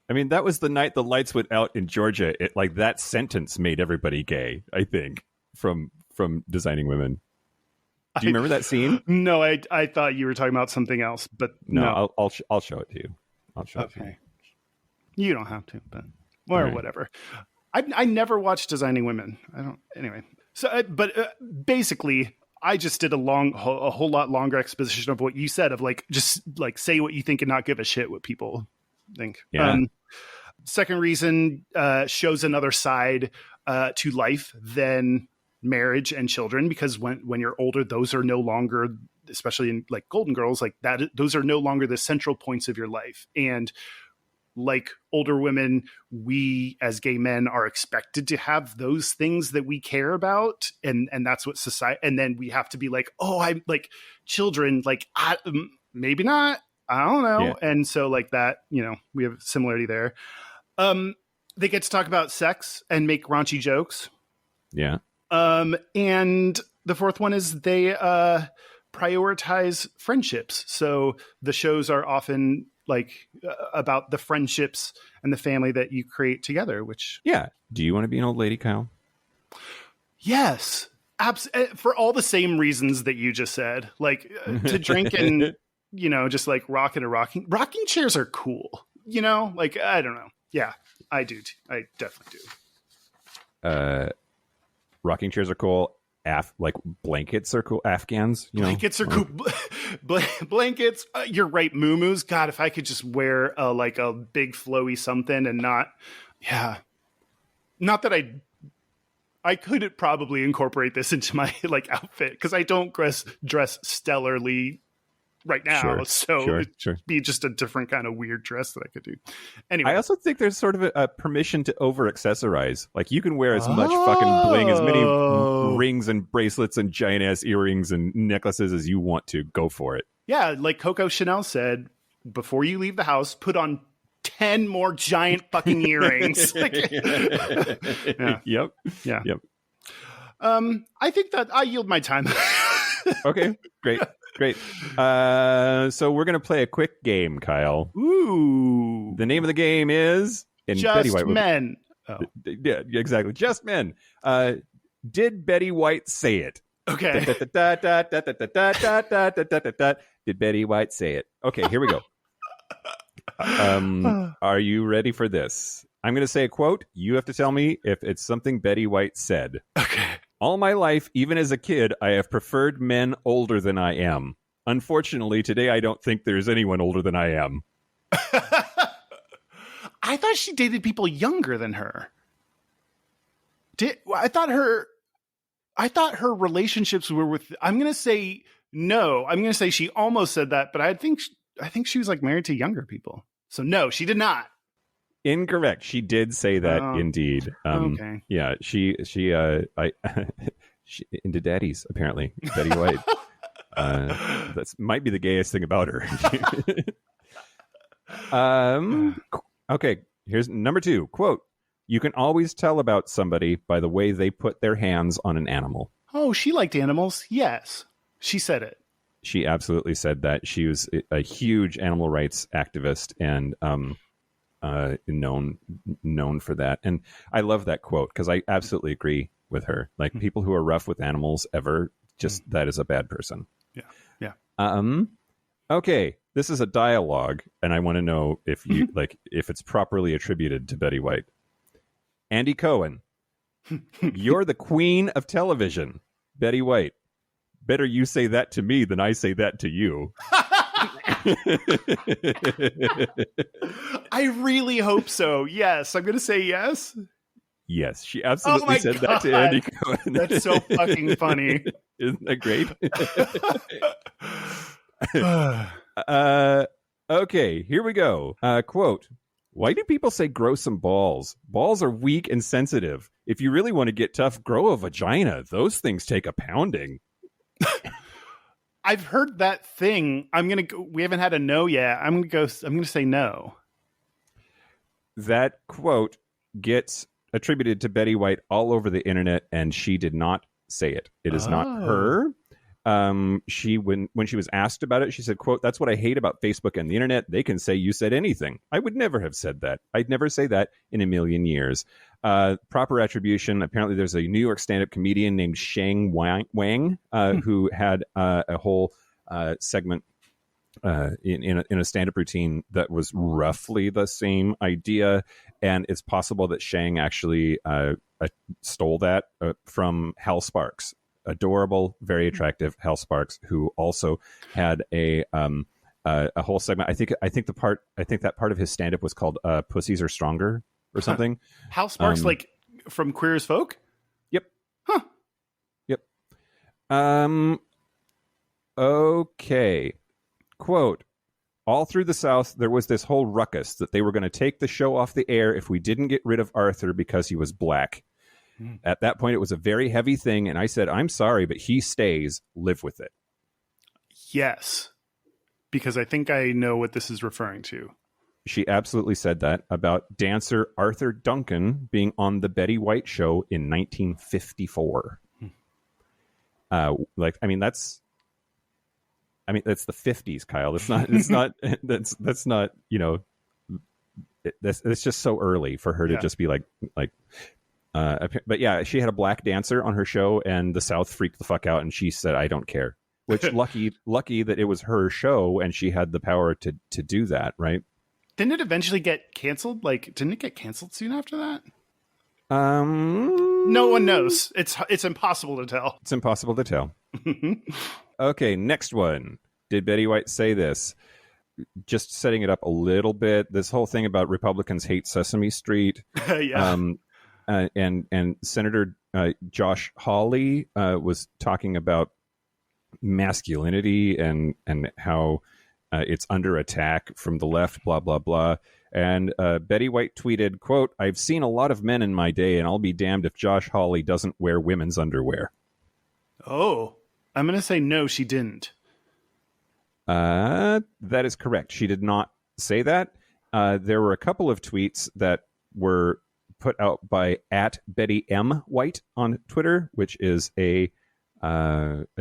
I mean, that was the night the lights went out in Georgia. It, like, that sentence made everybody gay, I think, from Designing Women. Do you remember that scene? No, I thought you were talking about something else, but no. I'll show it to you. I'll show it to you. You don't have to, but whatever. I never watched Designing Women. I don't. Anyway, so basically, I just did a whole lot longer exposition of what you said of like just like say what you think and not give a shit what people think. Yeah. Second reason shows another side to life than marriage and children, because when you're older, those are no longer, especially in like Golden Girls, like that, those are no longer the central points of your life. And like older women, we as gay men are expected to have those things that we care about. And that's what society, and then we have to be like, oh, I'm like children, like maybe not, I don't know. Yeah. And so like that, you know, we have similarity there. They get to talk about sex and make raunchy jokes. Yeah. And the fourth one is they prioritize friendships. So the shows are often like about the friendships and the family that you create together, which... Yeah. Do you want to be an old lady, Kyle? Yes. For all the same reasons that you just said. Like to drink and, you know, just like rocking. Rocking chairs are cool. You know, like, I don't know. Yeah, I do. I definitely do. Rocking chairs are cool. Like blankets are cool. Afghans, you know? Blankets are cool. Blankets. You're right. Muumuus. God, if I could just wear like a big flowy something and not. Yeah. Not that I I could probably incorporate this into my outfit because I don't dress stellarly right now. It'd be just a different kind of weird dress that I could do. Anyway. I also think there's sort of a permission to over-accessorize. Like, you can wear as much fucking bling, as many rings and bracelets and giant-ass earrings and necklaces as you want to. Go for it. Yeah, like Coco Chanel said, before you leave the house, put on 10 more giant fucking earrings. Yeah. Yep. Yeah. Yep. I think that I yield my time. Okay, great. So we're going to play a quick game, Kyle. Ooh. The name of the game is... Just Betty White Men. Oh. Yeah, exactly. Just Men. Did Betty White say it? Okay. Did Betty White say it? Okay, here we go. Are you ready for this? I'm going to say a quote. You have to tell me if it's something Betty White said. Okay. All my life, even as a kid, I have preferred men older than I am. Unfortunately, today I don't think there's anyone older than I am. I thought she dated people younger than her. I thought her relationships were with... I'm going to say no. I'm going to say she almost said that, but I think she was married to younger people. So no, she did not. Incorrect. She did say that indeed. Okay. Yeah, she into daddies, apparently. Betty White. That might be the gayest thing about her. Okay, here's number 2. Quote, you can always tell about somebody by the way they put their hands on an animal. Oh, she liked animals. Yes. She said it. She absolutely said that. She was a huge animal rights activist and known for that. And I love that quote because I absolutely agree with her. Like, people who are rough with animals that is a bad person. Yeah. Okay, this is a dialogue, and I want to know if you if it's properly attributed to Betty White. Andy Cohen, you're the queen of television. Betty White, better you say that to me than I say that to you. I really hope so. Yes, I'm going to say yes. Yes, she absolutely said that to Andy Cohen. That's so fucking funny. Isn't that great? Okay, here we go. Quote, why do people say grow some balls? Balls are weak and sensitive. If you really want to get tough, grow a vagina. Those things take a pounding. I've heard that thing. We haven't had a no yet. I'm going to say no. That quote gets attributed to Betty White all over the internet, and she did not say it. It is not her. When she was asked about it, she said, quote, that's what I hate about Facebook and the internet. They can say you said anything. I would never have said that. I'd never say that in a million years. Proper attribution. Apparently there's a New York stand-up comedian named Shang Wang who had a whole segment in a stand-up routine that was roughly the same idea. And it's possible that Shang actually stole that from Hal Sparks. Adorable, very attractive Hal Sparks, who also had a whole segment. I think that part of his stand-up was called "Pussies Are Stronger" or something. Hal Sparks, from Queer as Folk. Yep. Huh. Yep. Okay. Quote: all through the South, there was this whole ruckus that they were going to take the show off the air if we didn't get rid of Arthur because he was black. At that point, it was a very heavy thing, and I said, I'm sorry, but he stays. Live with it. Yes, because I think I know what this is referring to. She absolutely said that about dancer Arthur Duncan being on the Betty White show in 1954. That's the 50s, Kyle. That's not, that's just so early for her to just be like, but yeah, she had a black dancer on her show, and the South freaked the fuck out, and she said, "I don't care." Which lucky that it was her show, and she had the power to do that, right? Didn't it eventually get canceled? Didn't it get canceled soon after that? No one knows. It's impossible to tell. It's impossible to tell. Okay, next one. Did Betty White say this? Just setting it up a little bit. This whole thing about Republicans hate Sesame Street. Yeah. And Senator Josh Hawley was talking about masculinity and how it's under attack from the left, blah, blah, blah. And Betty White tweeted, quote, "I've seen a lot of men in my day, and I'll be damned if Josh Hawley doesn't wear women's underwear." Oh, I'm going to say no, she didn't. That is correct. She did not say that. There were a couple of tweets that were put out by @BettyM.White on Twitter, which is a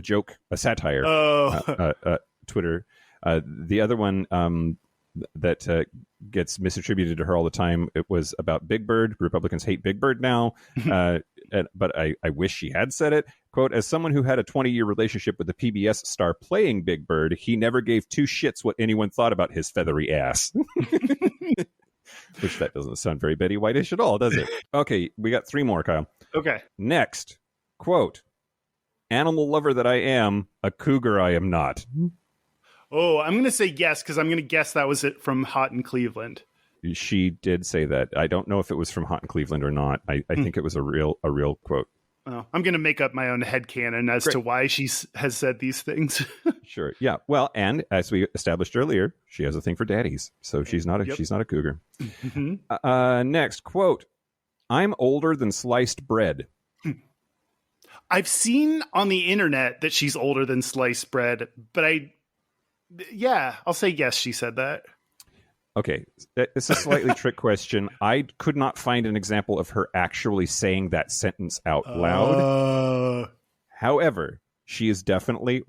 joke, a satire Twitter. The other one that gets misattributed to her all the time, it was about Big Bird. Republicans hate Big Bird now, but I wish she had said it. Quote, "As someone who had a 20-year relationship with the PBS star playing Big Bird, he never gave two shits what anyone thought about his feathery ass." Which that doesn't sound very Betty White-ish at all, does it? Okay, we got 3 more, Kyle. Okay. Next, quote, "Animal lover that I am, a cougar I am not." Oh, I'm going to say yes, because I'm going to guess that was it from Hot in Cleveland. She did say that. I don't know if it was from Hot in Cleveland or not. I think it was a real quote. Oh, I'm going to make up my own headcanon as to why she has said these things. Sure. Yeah. Well, and as we established earlier, she has a thing for daddies, so she's not a cougar. Mm-hmm. Next quote: "I'm older than sliced bread." I've seen on the internet that she's older than sliced bread, but I'll say yes, she said that. Okay, it's a slightly trick question. I could not find an example of her actually saying that sentence out loud. However, she was definitely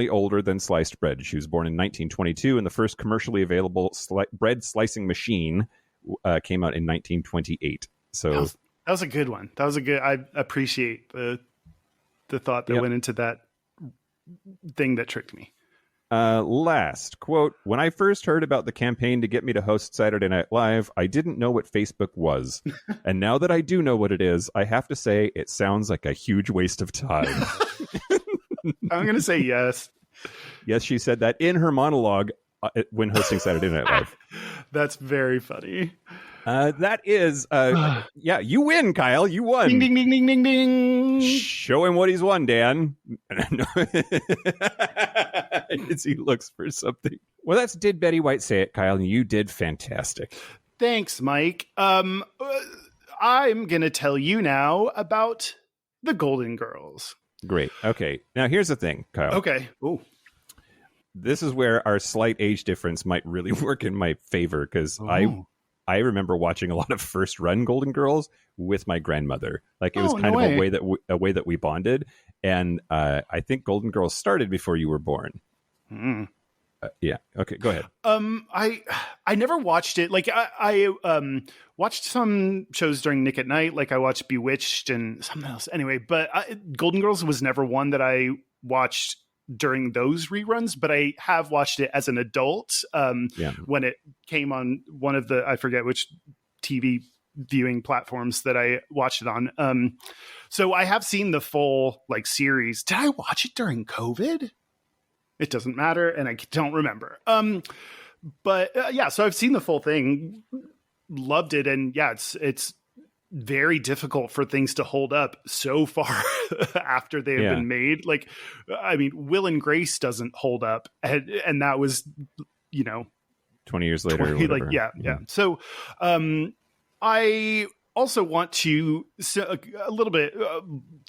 older than sliced bread. She was born in 1922, and the first commercially available bread slicing machine came out in 1928. So that was a good one. I appreciate the thought that went into that thing that tricked me. Last quote: "When I first heard about the campaign to get me to host Saturday Night Live, I didn't know what Facebook was. And now that I do know what it is, I have to say it sounds like a huge waste of time." I'm going to say yes. Yes, she said that in her monologue when hosting Saturday Night Live. That's very funny. That is, you win, Kyle. You won. Ding, ding, ding, ding, ding, ding. Show him what he's won, Dan. As he looks for something. Well, that's Did Betty White Say It, Kyle, and you did fantastic. Thanks, Mike. I'm going to tell you now about the Golden Girls. Great. Okay. Now, here's the thing, Kyle. Okay. Ooh. This is where our slight age difference might really work in my favor, because I remember watching a lot of first run Golden Girls with my grandmother. Like it was kind of a way that we bonded. And I think Golden Girls started before you were born. Mm. Yeah. Okay. Go ahead. I never watched it. Like I watched some shows during Nick at Night. Like I watched Bewitched and something else. Anyway, but Golden Girls was never one that I watched during those reruns, but I have watched it as an adult when it came on one of the, I forget which TV viewing platforms that I watched it on. So I have seen the full series. Did I watch it during COVID? It doesn't matter, and I don't remember. But so I've seen the full thing, loved it, and it's very difficult for things to hold up so far after they have been made. Like, I mean, Will and Grace doesn't hold up, and that was 20 years later. So I also want to a little bit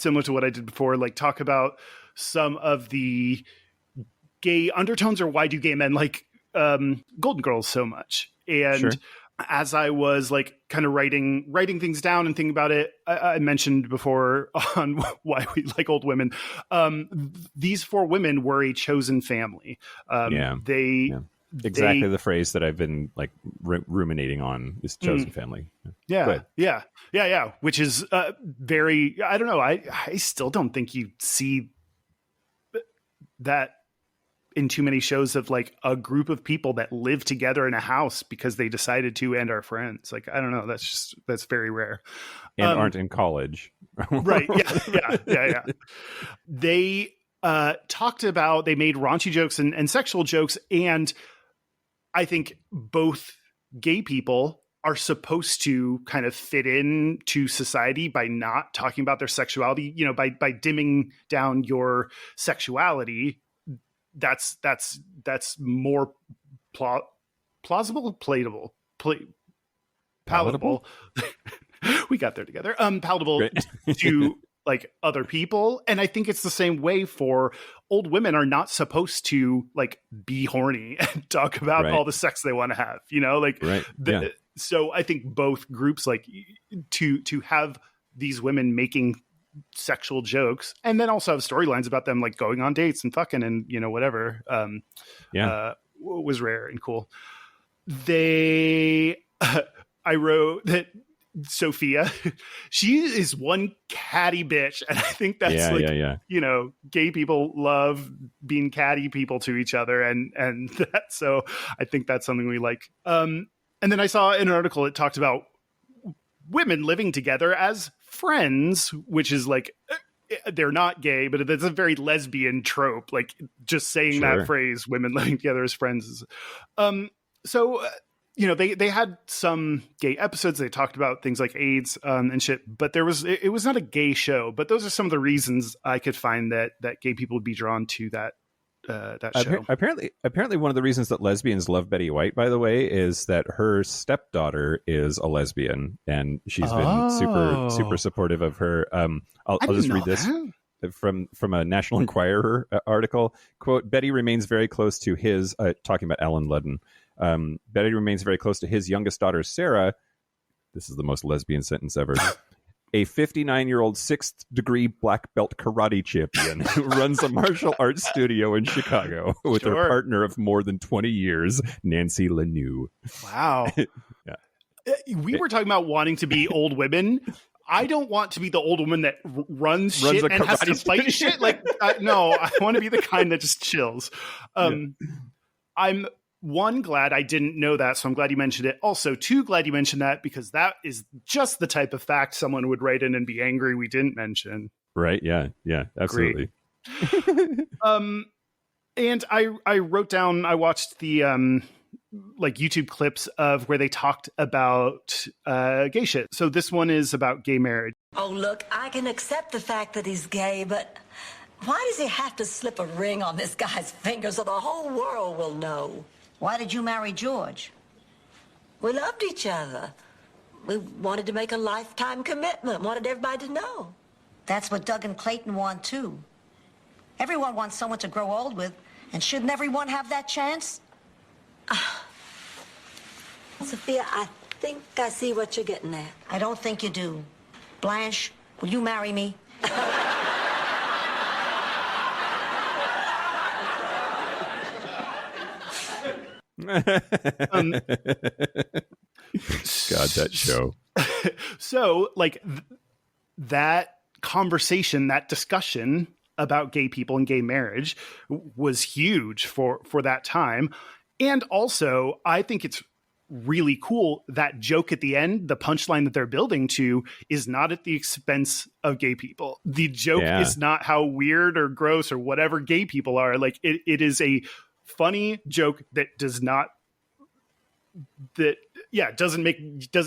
similar to what I did before, talk about some of the gay undertones, or why do gay men like Golden Girls so much. And sure. As I was kind of writing things down and thinking about it, I mentioned before on why we like old women. These 4 women were a chosen family. Exactly the phrase that I've been ruminating on is chosen family. Yeah. Which is very, I don't know. I still don't think you see that in too many shows of a group of people that live together in a house because they decided to and are friends. I don't know. That's very rare. And aren't in college. Right. Yeah. They talked about, they made raunchy jokes and sexual jokes. And I think both gay people are supposed to kind of fit in to society by not talking about their sexuality, by dimming down your sexuality. That's more plausible, palatable. We got there together. Palatable to like other people. And I think it's the same way for old women are not supposed to like be horny and talk about all the sex they want to have, So I think both groups like to have these women making sexual jokes and then also have storylines about them like going on dates and fucking and whatever was rare and cool. I wrote that Sophia, she is one catty bitch, and I think that's gay people love being catty people to each other, and that, so I think that's something we like. And then I saw in an article it talked about women living together as friends, which is like they're not gay, but it's a very lesbian trope. Like just saying that phrase, women living together as friends, is they had some gay episodes. They talked about things like AIDS and shit, but it was not a gay show. But those are some of the reasons I could find that gay people would be drawn to that show. Apparently, one of the reasons that lesbians love Betty White, by the way, is that her stepdaughter is a lesbian, and she's been super supportive of her. I'll just read this. From a National Enquirer article, quote, Betty remains very close to his, talking about Alan Ludden, Betty remains very close to his youngest daughter, Sarah. This is the most lesbian sentence ever. A 59-year-old sixth-degree black belt karate champion who runs a martial arts studio in Chicago with her partner of more than 20 years, Nancy Lanou. Wow. We were talking about wanting to be old women. I don't want to be the old woman that runs shit and has to fight shit. Like, no, I want to be the kind that just chills. I'm glad I didn't know that, so I'm glad you mentioned it. Also, glad you mentioned that because that is just the type of fact someone would write in and be angry we didn't mention. Right? Yeah, absolutely. And I wrote down. I watched the like YouTube clips of where they talked about gay shit. So this one is about gay marriage. Oh, look, I can accept the fact that he's gay, but why does he have to slip a ring on this guy's finger so the whole world will know? Why did you marry George? We loved each other. We wanted to make a lifetime commitment, wanted everybody to know. That's what Doug and Clayton want, too. Everyone wants someone to grow old with, and shouldn't everyone have that chance? Sophia, I think I see what you're getting at. I don't think you do. Blanche, will you marry me? God, that show. So, like, that conversation, that discussion about gay people and gay marriage was huge for that time. And also, I think it's really cool that joke at the end, the punchline that they're building to is not at the expense of gay people. The joke is not how weird or gross or whatever gay people are. Like it is a funny joke that doesn't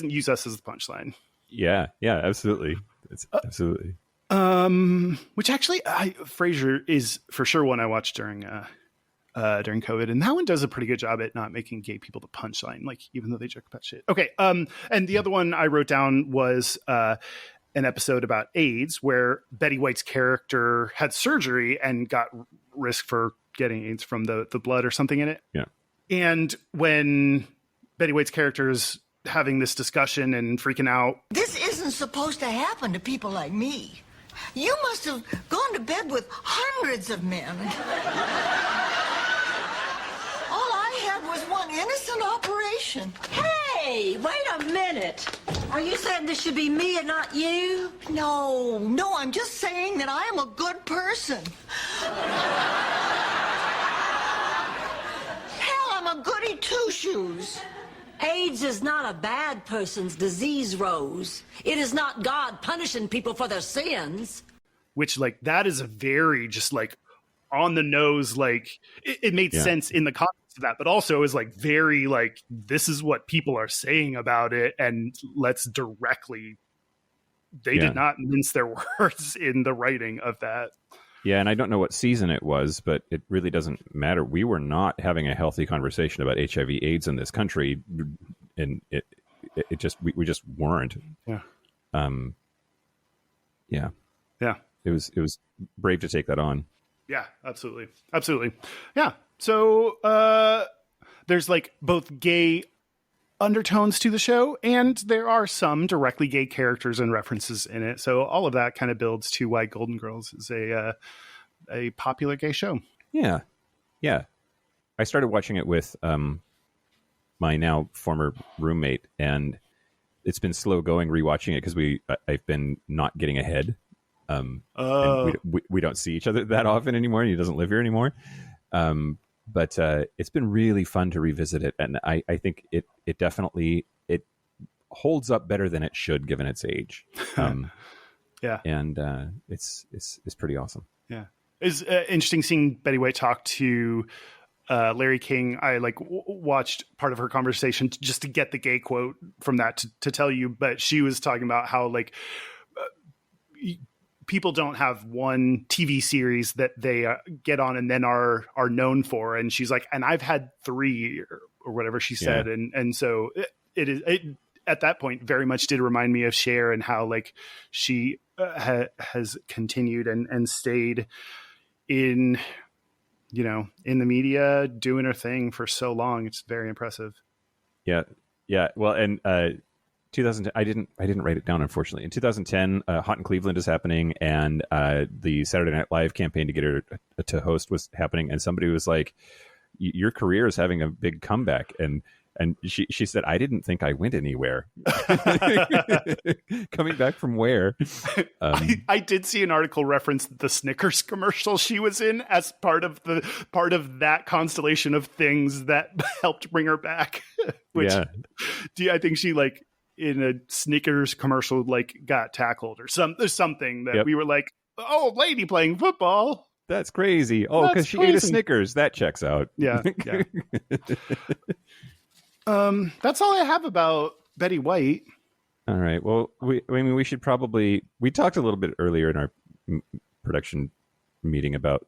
use us as the punchline. Yeah, absolutely. Absolutely. Which actually, Frasier is for sure one I watched during COVID, and that one does a pretty good job at not making gay people the punchline, like even though they joke about shit. Okay, and the other one I wrote down was an episode about AIDS, where Betty White's character had surgery and got risk for getting AIDS from the blood or something in it. Yeah, and when Betty White's character is having this discussion and freaking out, this isn't supposed to happen to people like me. You must have gone to bed with hundreds of men. All I had was one innocent operation. Hey, wait a minute. Are you saying this should be me and not you? No, I'm just saying that I am a good person. Hell, I'm a goody two-shoes. AIDS is not a bad person's disease, Rose. It is not God punishing people for their sins. Which, like, that is a very just like on the nose, like it made sense in the context to that, but also is like very like, this is what people are saying about it, and let's directly. They did not mince their words in the writing of that. Yeah, and I don't know what season it was, but it really doesn't matter. We were not having a healthy conversation about HIV/AIDS in this country, and it just we just weren't. Yeah. Yeah. Yeah. It was brave to take that on. Yeah, absolutely. Absolutely. Yeah. So there's like both gay undertones to the show, and there are some directly gay characters and references in it. So all of that kind of builds to why Golden Girls is a popular gay show. Yeah. Yeah. I started watching it with my now former roommate, and it's been slow going rewatching it because I've been not getting ahead. And we don't see each other that often anymore. He doesn't live here anymore. But it's been really fun to revisit it, and I think it definitely it holds up better than it should given its age. Yeah, and it's pretty awesome. Yeah, it's interesting seeing Betty White talk to Larry King. I watched part of her conversation just to get the gay quote from that to tell you, but she was talking about how people don't have one TV series that they get on and then are known for. And she's like, and I've had 3 or whatever she said. Yeah. And so it at that point very much did remind me of Cher and how she has continued and stayed in, in the media doing her thing for so long. It's very impressive. Yeah. Yeah. Well, and, 2010. I didn't write it down, unfortunately. In 2010, Hot in Cleveland is happening, and the Saturday Night Live campaign to get her to host was happening. And somebody was like, "Your career is having a big comeback." And she said, "I didn't think I went anywhere." Coming back from where? I did see an article reference the Snickers commercial she was in as part of that constellation of things that helped bring her back. Which, I think she in a Snickers commercial got tackled or something that we were like, oh, lady playing football. That's crazy. Oh, because she ate a Snickers. That checks out. Yeah. That's all I have about Betty White. All right. Well, we should probably, we talked a little bit earlier in our production meeting about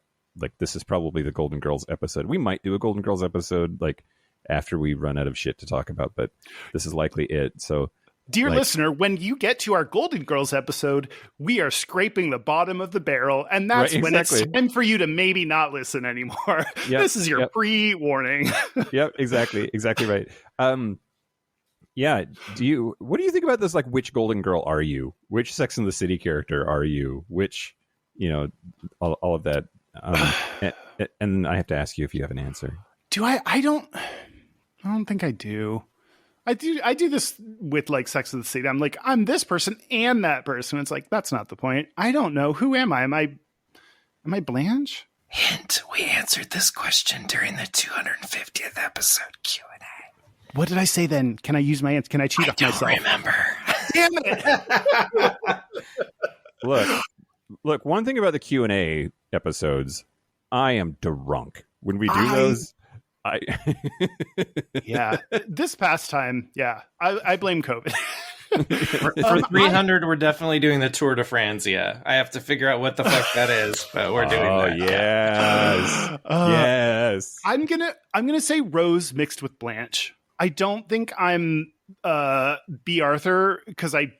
this is probably the Golden Girls episode. We might do a Golden Girls episode after we run out of shit to talk about, but this is likely it. So, dear listener, when you get to our Golden Girls episode, we are scraping the bottom of the barrel, and that's when it's time for you to maybe not listen anymore. Yep, this is your pre-warning. Yep, exactly right. Yeah. What do you think about this? Which Golden Girl are you? Which Sex and the City character are you? Which, all of that. And I have to ask you if you have an answer. Do I? I don't think I do. I do this with Sex and the City. I'm like, I'm this person and that person. It's that's not the point. I don't know. Who am I? Am I Blanche? Hint, we answered this question during the 250th episode Q&A. What did I say then? Can I use my answer? Can I cheat off myself? I don't remember. Damn it. Look, one thing about the Q&A episodes, I am drunk. When we do those, yeah, this past time, I blame COVID. For 300, we're definitely doing the Tour de France. I have to figure out what the fuck that is, but we're doing that. Yes, yes. I'm gonna say Rose mixed with Blanche. I don't think I'm B. Arthur because I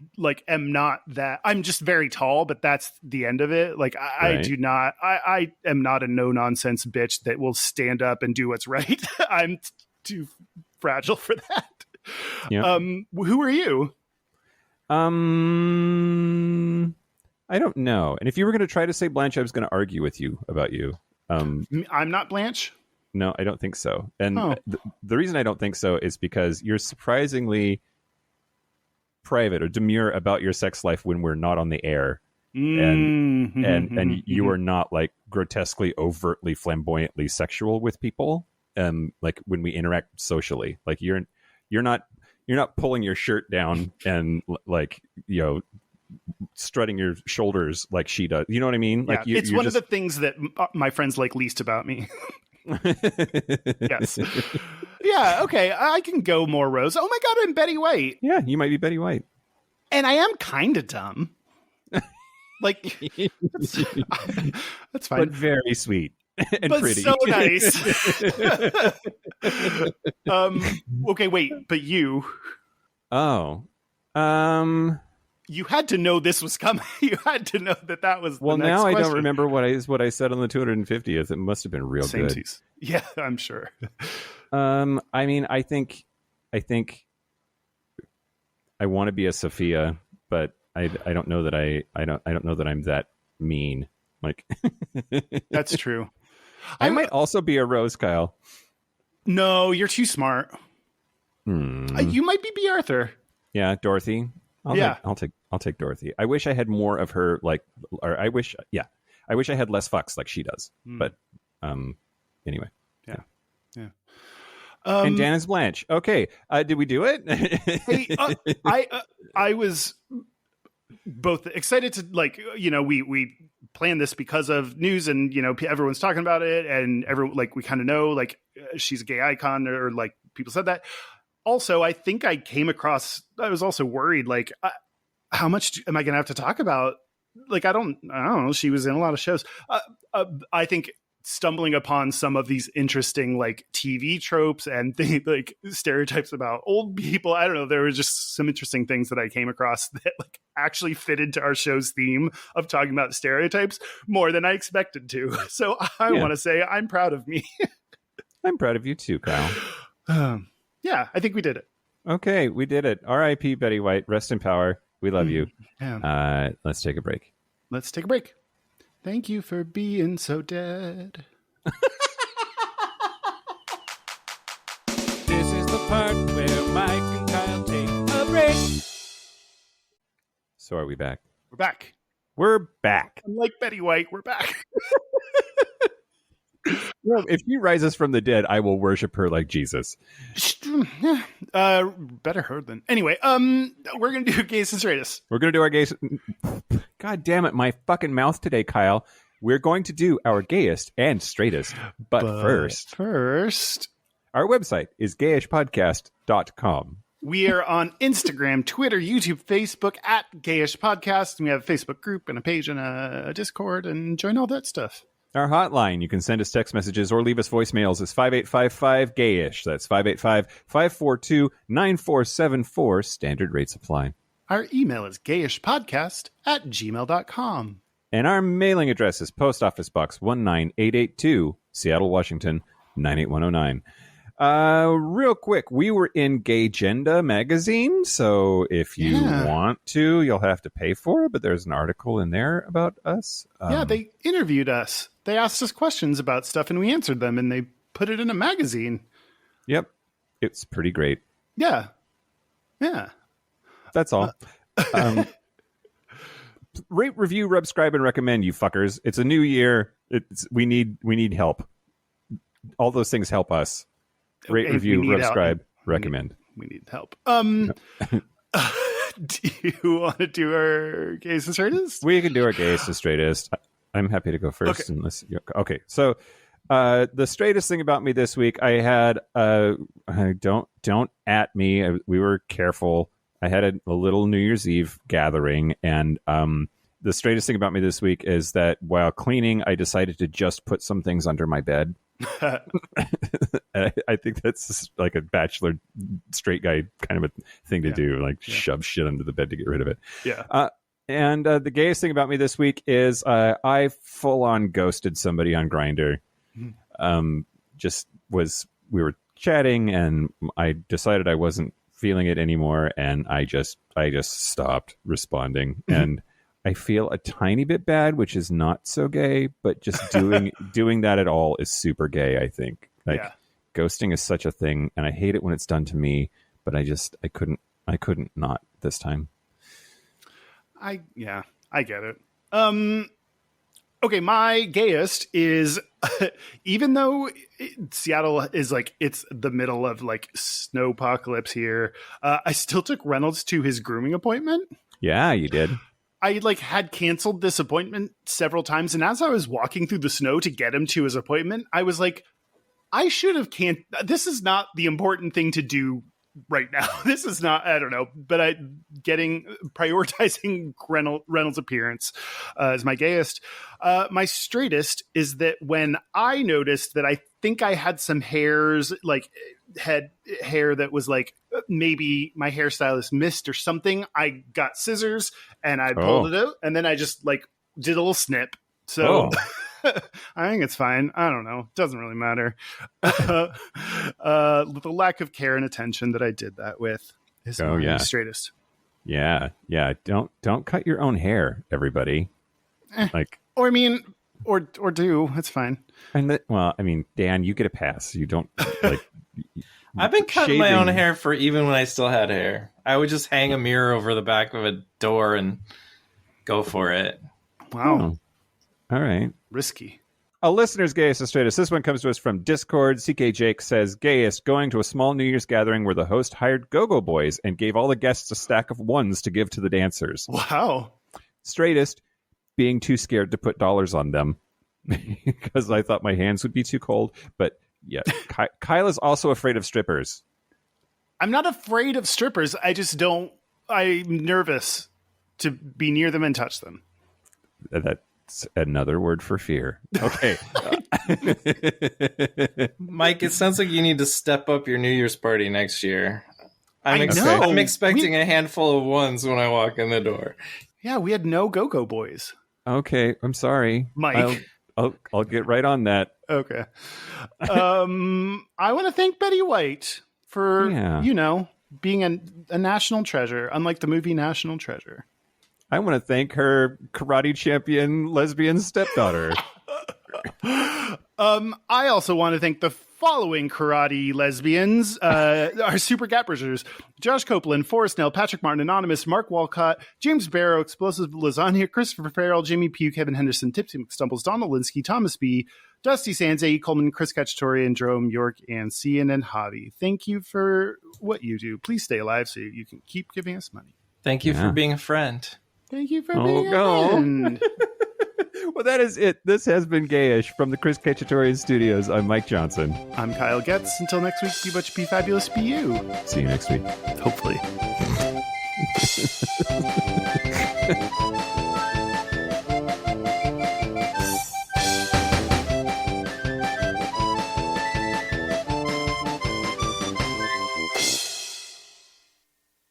am not that. I'm just very tall, but that's the end of it. I do not. I am not a no nonsense bitch that will stand up and do what's right. I'm too fragile for that. Yep. Who are you? I don't know. And if you were going to try to say Blanche, I was going to argue with you about you. I'm not Blanche. No, I don't think so. And the reason I don't think so is because you're surprisingly private or demure about your sex life when we're not on the air. And you are not grotesquely, overtly, flamboyantly sexual with people. When we interact socially, you're not pulling your shirt down and strutting your shoulders like she does. You know what I mean? It's one of the things that my friends like least about me. Yes. Yeah, okay. I can go more Rose. Oh my God, I'm Betty White. Yeah, you might be Betty White. And I am kind of dumb. Like, that's fine. But very sweet and But pretty. so nice. Okay, wait, but you you had to know this was coming. You had to know that was well, the next now I question. don't remember what I said on the 250th. It must have been real good. Samesies. Yeah, I'm sure. I mean, I think I want to be a Sophia, but I don't know that I don't know that I'm that mean. Like That's true. I might also be a Rose, Kyle. No, you're too smart. You might be B. Arthur. Yeah, Dorothy. I'll take Dorothy. I wish I had more of her, like, or I wish I had less fucks like she does. But anyway. Yeah. And Dan is Blanche. Okay, did we do it? Hey, I was both excited to, like, we planned this because of news, and everyone's talking about it, and everyone, like, we kind of know, like, she's a gay icon, or like people said that. Also, I think I was also worried, like, how much am I going to have to talk about? Like, I don't know. She was in a lot of shows. I think stumbling upon some of these interesting, like, TV tropes and things, like stereotypes about old people. I don't know. There were just some interesting things that I came across that, like, actually fit into our show's theme of talking about stereotypes more than I expected to. So I want to say I'm proud of me. I'm proud of you too, Kyle. Yeah, I think we did it. Okay, we did it. R.I.P. Betty White. Rest in power. We love you. Yeah. Let's take a break. Let's take a break. Thank you for being so dead. This is the part where Mike and Kyle take a break. So are we back? We're back. We're back. Unlike Betty White, we're back. Well, if she rises from the dead, I will worship her like Jesus. Better her than. Anyway, we're going to do Gayest and Straightest. We're going to do our gayest. God damn it, my fucking mouth today, Kyle. We're going to do our gayest and straightest. But first, our website is gayishpodcast.com. We are on Instagram, Twitter, YouTube, Facebook at Gayish Podcast. And we have a Facebook group and a page and a Discord, and join all that stuff. Our hotline, you can send us text messages or leave us voicemails, is 5855-GAYISH. That's 585-542-9474. Standard rates apply. Our email is gayishpodcast@gmail.com. And our mailing address is Post Office Box 19882, Seattle, Washington, 98109. Real quick, we were in Gayagenda magazine, so if you want to, you'll have to pay for it, but there's an article in there about us. They interviewed us. They asked us questions about stuff, and we answered them, and they put it in a magazine. Yep. It's pretty great. Yeah. That's all. Rate, review, subscribe, and recommend, you fuckers. It's a new year. We need help. All those things help us. Rate, review, subscribe, recommend. We need help. Do you want to do our Gayest and Straightest? We can do our Gayest and Straightest. I'm happy to go first. Okay. So the straightest thing about me this week, I had don't at me. We were careful. I had a little New Year's Eve gathering, and the straightest thing about me this week is that while cleaning, I decided to just put some things under my bed. I think that's like a bachelor straight guy kind of a thing to do, like shove shit under the bed to get rid of it. And the gayest thing about me this week is I full on ghosted somebody on Grindr. We were chatting, and I decided I wasn't feeling it anymore, and I just stopped responding. And I feel a tiny bit bad, which is not so gay, but just doing that at all is super gay, I think. Ghosting is such a thing, and I hate it when it's done to me, but I couldn't not this time. I get it. Okay, my gayest is even though Seattle is like, it's the middle of like snowpocalypse here, I still took Reynolds to his grooming appointment. Yeah, you did. I had canceled this appointment several times, and as I was walking through the snow to get him to his appointment, I was like, I should have can't. This is not the important thing to do right now. This is not, I don't know, but prioritizing Reynolds' appearance as my gayest. My straightest is that when I noticed that I think I had some hairs, like had hair that was like maybe my hairstylist missed or something, I got scissors and I pulled it out, and then I just like did a little snip. So I think it's fine. I don't know. Doesn't really matter. The lack of care and attention that I did that with is my straightest. Yeah. Don't cut your own hair, everybody. Or do. It's fine. And Dan, you get a pass. You don't like. I've been cutting my own hair for even when I still had hair. I would just hang a mirror over the back of a door and go for it. Wow. All right. Risky. A listener's gayest and straightest. This one comes to us from Discord. CK Jake says, gayest, going to a small New Year's gathering where the host hired go-go boys and gave all the guests a stack of ones to give to the dancers. Wow. Straightest, being too scared to put dollars on them because I thought my hands would be too cold. But yeah, Kyle is also afraid of strippers. I'm not afraid of strippers. I'm nervous to be near them and touch them. That's another word for fear. Okay. Mike, it sounds like you need to step up your New Year's party next year. I'm expecting a handful of ones when I walk in the door. Yeah, we had no go-go boys. Okay, I'm sorry. Mike. I'll get right on that. Okay. I want to thank Betty White for, being a national treasure, unlike the movie National Treasure. I want to thank her karate champion lesbian stepdaughter. I also want to thank the following karate lesbians, our super gappers: Josh Copeland, Forrest Nell, Patrick Martin, Anonymous, Mark Walcott, James Barrow, Explosive Lasagna, Christopher Farrell, Jimmy Pugh, Kevin Henderson, Tipsy McStumbles, Donald Linsky, Thomas B., Dusty Sands, A. Coleman, Chris Cacciatore, and Jerome York, and Cian and Javi. Thank you for what you do. Please stay alive so you can keep giving us money. Thank you for being a friend. Thank you for being a friend. Well, that is it. This has been Gayish from the Chris Cacciatore Studios. I'm Mike Johnson. I'm Kyle Getz. Until next week, be much, be fabulous, be you. See you next week. Hopefully.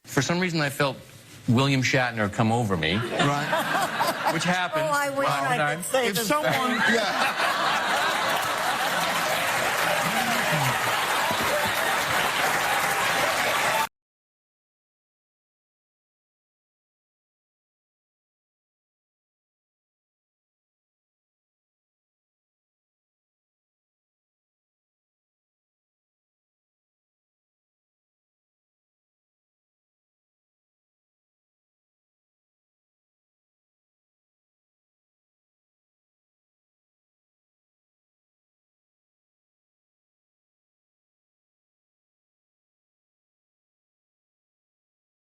For some reason, I felt William Shatner come over me. Right. Which happened. Oh, I wish I could say if the someone, same. yeah.